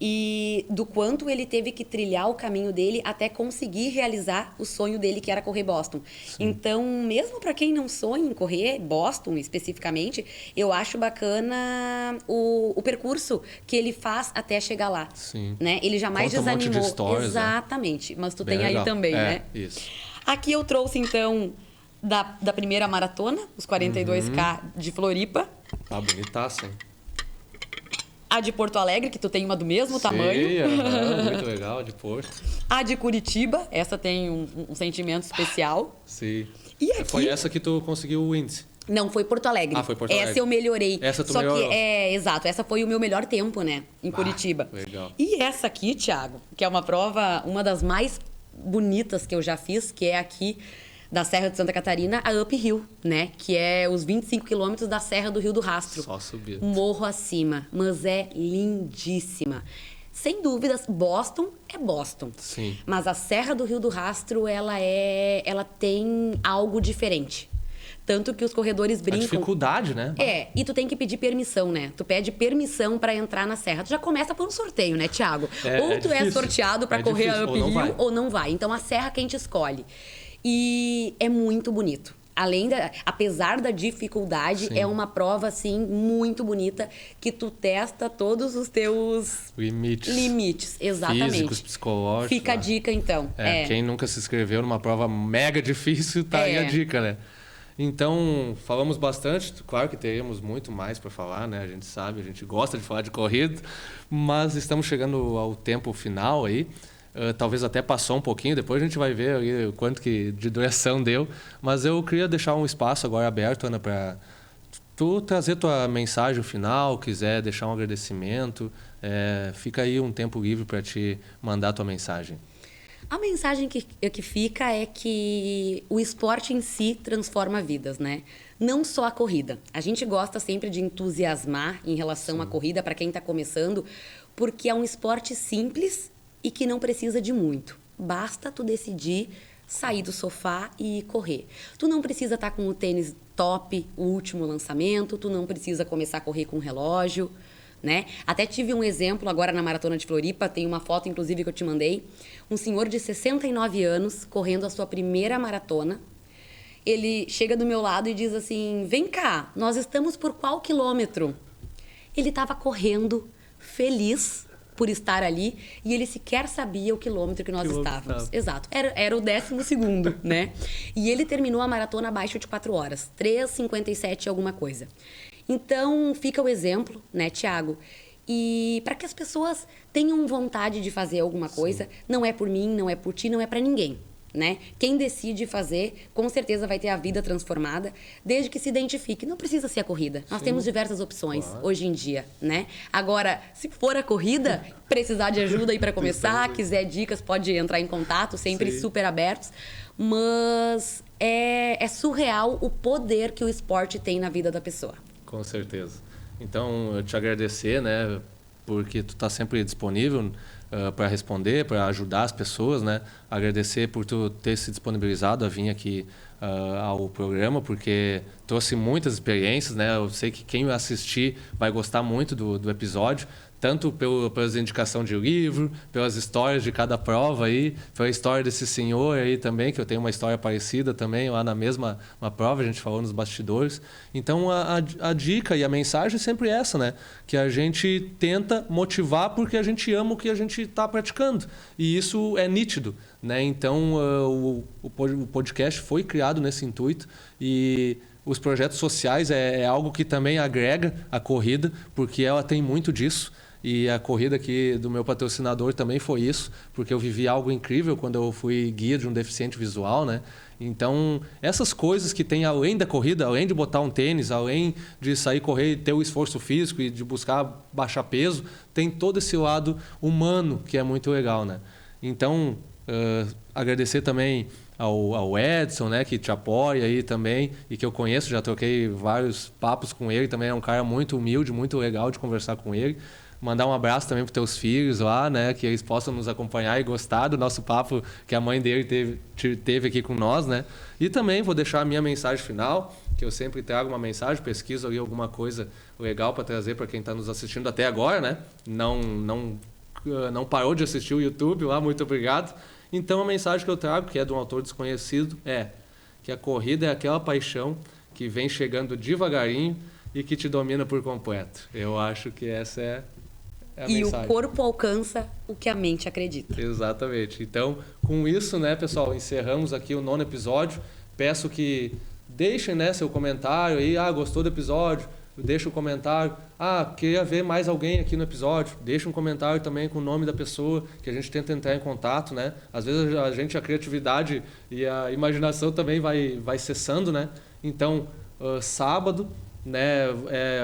Speaker 2: e do quanto ele teve que trilhar o caminho dele até conseguir realizar o sonho dele, que era correr Boston.
Speaker 1: Sim.
Speaker 2: Então, mesmo para quem não sonha em correr Boston especificamente, eu acho bacana o percurso que ele faz até chegar lá.
Speaker 1: Sim.
Speaker 2: Né? Ele jamais
Speaker 1: Conta um monte
Speaker 2: desanimou.
Speaker 1: de histórias,
Speaker 2: exatamente. Mas tu
Speaker 1: Bem
Speaker 2: tem
Speaker 1: legal.
Speaker 2: aí também, né?
Speaker 1: Isso.
Speaker 2: Aqui eu trouxe, então, da primeira maratona, os 42K de Floripa.
Speaker 1: Bonitaça, hein?
Speaker 2: A de Porto Alegre, que tu tem uma do mesmo tamanho.
Speaker 1: Muito legal, de Porto.
Speaker 2: A de Curitiba, essa tem um sentimento especial.
Speaker 1: Sim.
Speaker 2: E aqui...
Speaker 1: Foi essa que tu conseguiu o índice?
Speaker 2: Não, foi Porto Alegre.
Speaker 1: Foi Porto Alegre.
Speaker 2: Essa eu melhorei.
Speaker 1: Essa tu
Speaker 2: Só
Speaker 1: melhorou.
Speaker 2: que, exato, essa foi o meu melhor tempo, né? Em Curitiba.
Speaker 1: Legal.
Speaker 2: E essa aqui, Thiago, que é uma prova, uma das mais bonitas que eu já fiz, que é aqui da Serra de Santa Catarina, a Uphill, né? Que é os 25 quilômetros da Serra do Rio do Rastro.
Speaker 1: Só subir.
Speaker 2: Morro acima, mas é lindíssima. Sem dúvidas, Boston é Boston.
Speaker 1: Sim.
Speaker 2: Mas a Serra do Rio do Rastro, ela tem algo diferente. Tanto que os corredores brincam.
Speaker 1: A dificuldade, né?
Speaker 2: E tu tem que pedir permissão, né? Tu pede permissão para entrar na serra. Tu já começa por um sorteio, né, Thiago? Ou tu é
Speaker 1: difícil.
Speaker 2: sorteado para correr a Uphill
Speaker 1: ou
Speaker 2: não vai. Então a serra quem te escolhe. E é muito bonito. Apesar da dificuldade,
Speaker 1: Sim.
Speaker 2: é uma prova, assim, muito bonita, que tu testa todos os teus limites. Exatamente.
Speaker 1: Físicos, psicológicos.
Speaker 2: Fica a dica, então.
Speaker 1: Quem nunca se inscreveu numa prova mega difícil, tá aí a dica, né? Então, falamos bastante, claro que teríamos muito mais para falar, né? A gente sabe, a gente gosta de falar de corrida, mas estamos chegando ao tempo final aí. Talvez até passou um pouquinho, depois a gente vai ver ali o quanto que de duração deu. Mas eu queria deixar um espaço agora aberto, Ana, para tu trazer tua mensagem final, quiser deixar um agradecimento. Fica aí um tempo livre para te mandar tua mensagem.
Speaker 2: A mensagem que fica é que o esporte em si transforma vidas, né? Não só a corrida. A gente gosta sempre de entusiasmar em relação à corrida para quem está começando, porque é um esporte simples e que não precisa de muito. Basta tu decidir sair do sofá e correr. Tu não precisa estar com o tênis top, o último lançamento, tu não precisa começar a correr com relógio, né? Até tive um exemplo agora na Maratona de Floripa, tem uma foto inclusive que eu te mandei, um senhor de 69 anos correndo a sua primeira maratona. Ele chega do meu lado e diz assim: "Vem cá, nós estamos por qual quilômetro?" Ele estava correndo feliz por estar ali, e ele sequer sabia o quilômetro que nós estávamos. Exato. Era o 12º, né? E ele terminou a maratona abaixo de 4 horas. 3:57 alguma coisa. Então, fica o exemplo, né, Thiago? E para que as pessoas tenham vontade de fazer alguma coisa, não é por mim, não é por ti, não é para ninguém. Né? Quem decide fazer, com certeza vai ter a vida transformada, desde que se identifique. Não precisa ser a corrida. Nós temos diversas opções hoje em dia, né? Agora, se for a corrida, precisar de ajuda aí para começar, quiser dicas, pode entrar em contato, sempre super abertos. Mas é surreal o poder que o esporte tem na vida da pessoa.
Speaker 1: Com certeza. Então, eu te agradecer, né? porque tu tá sempre disponível para responder, para ajudar as pessoas, né? Agradecer por tu ter se disponibilizado a vir aqui ao programa, porque trouxe muitas experiências, né? Eu sei que quem assistir vai gostar muito do episódio, tanto pelas indicações de livro, pelas histórias de cada prova aí, pela história desse senhor aí também, que eu tenho uma história parecida também lá na mesma uma prova, a gente falou nos bastidores. Então a dica e a mensagem é sempre essa, né? Que a gente tenta motivar porque a gente ama o que a gente está praticando. E isso é nítido, né? Então o podcast foi criado nesse intuito e os projetos sociais é algo que também agrega a corrida, porque ela tem muito disso. E a corrida aqui do meu patrocinador também foi isso, porque eu vivi algo incrível quando eu fui guia de um deficiente visual, né? Então, essas coisas que tem além da corrida, além de botar um tênis, além de sair correr e ter o esforço físico e de buscar baixar peso, tem todo esse lado humano que é muito legal, né? Então, agradecer também ao Edson, né, que te apoia aí também e que eu conheço, já troquei vários papos com ele, também é um cara muito humilde, muito legal de conversar com ele. Mandar um abraço também para os teus filhos lá, né? Que eles possam nos acompanhar e gostar do nosso papo que a mãe dele teve aqui com nós, né? E também vou deixar a minha mensagem final, que eu sempre trago uma mensagem, pesquiso ali alguma coisa legal para trazer para quem está nos assistindo até agora, né? Não parou de assistir o YouTube lá, muito obrigado. Então a mensagem que eu trago, que é de um autor desconhecido, é que a corrida é aquela paixão que vem chegando devagarinho e que te domina por completo. Eu acho que essa é a mensagem.
Speaker 2: E o corpo alcança o que a mente acredita.
Speaker 1: Exatamente. Então, com isso, né, pessoal, encerramos aqui o 9º episódio. Peço que deixem, né, seu comentário aí. Gostou do episódio? Deixa um comentário. Queria ver mais alguém aqui no episódio. Deixa um comentário também com o nome da pessoa, que a gente tenta entrar em contato, né? Às vezes a criatividade e a imaginação também vai cessando, né? Então, sábado, né,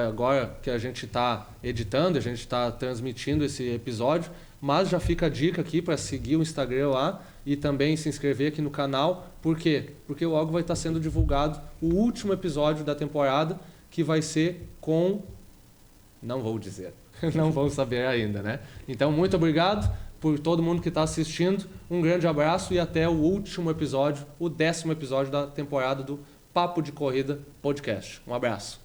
Speaker 1: agora que a gente está editando, a gente está transmitindo esse episódio, mas já fica a dica aqui para seguir o Instagram lá e também se inscrever aqui no canal. Por quê? Porque logo vai estar sendo divulgado o último episódio da temporada, que vai ser com... Não vou dizer, não vão saber ainda, né? Então, muito obrigado por todo mundo que está assistindo, um grande abraço e até o último episódio, o 10º episódio da temporada do Papo de Corrida Podcast. Um abraço.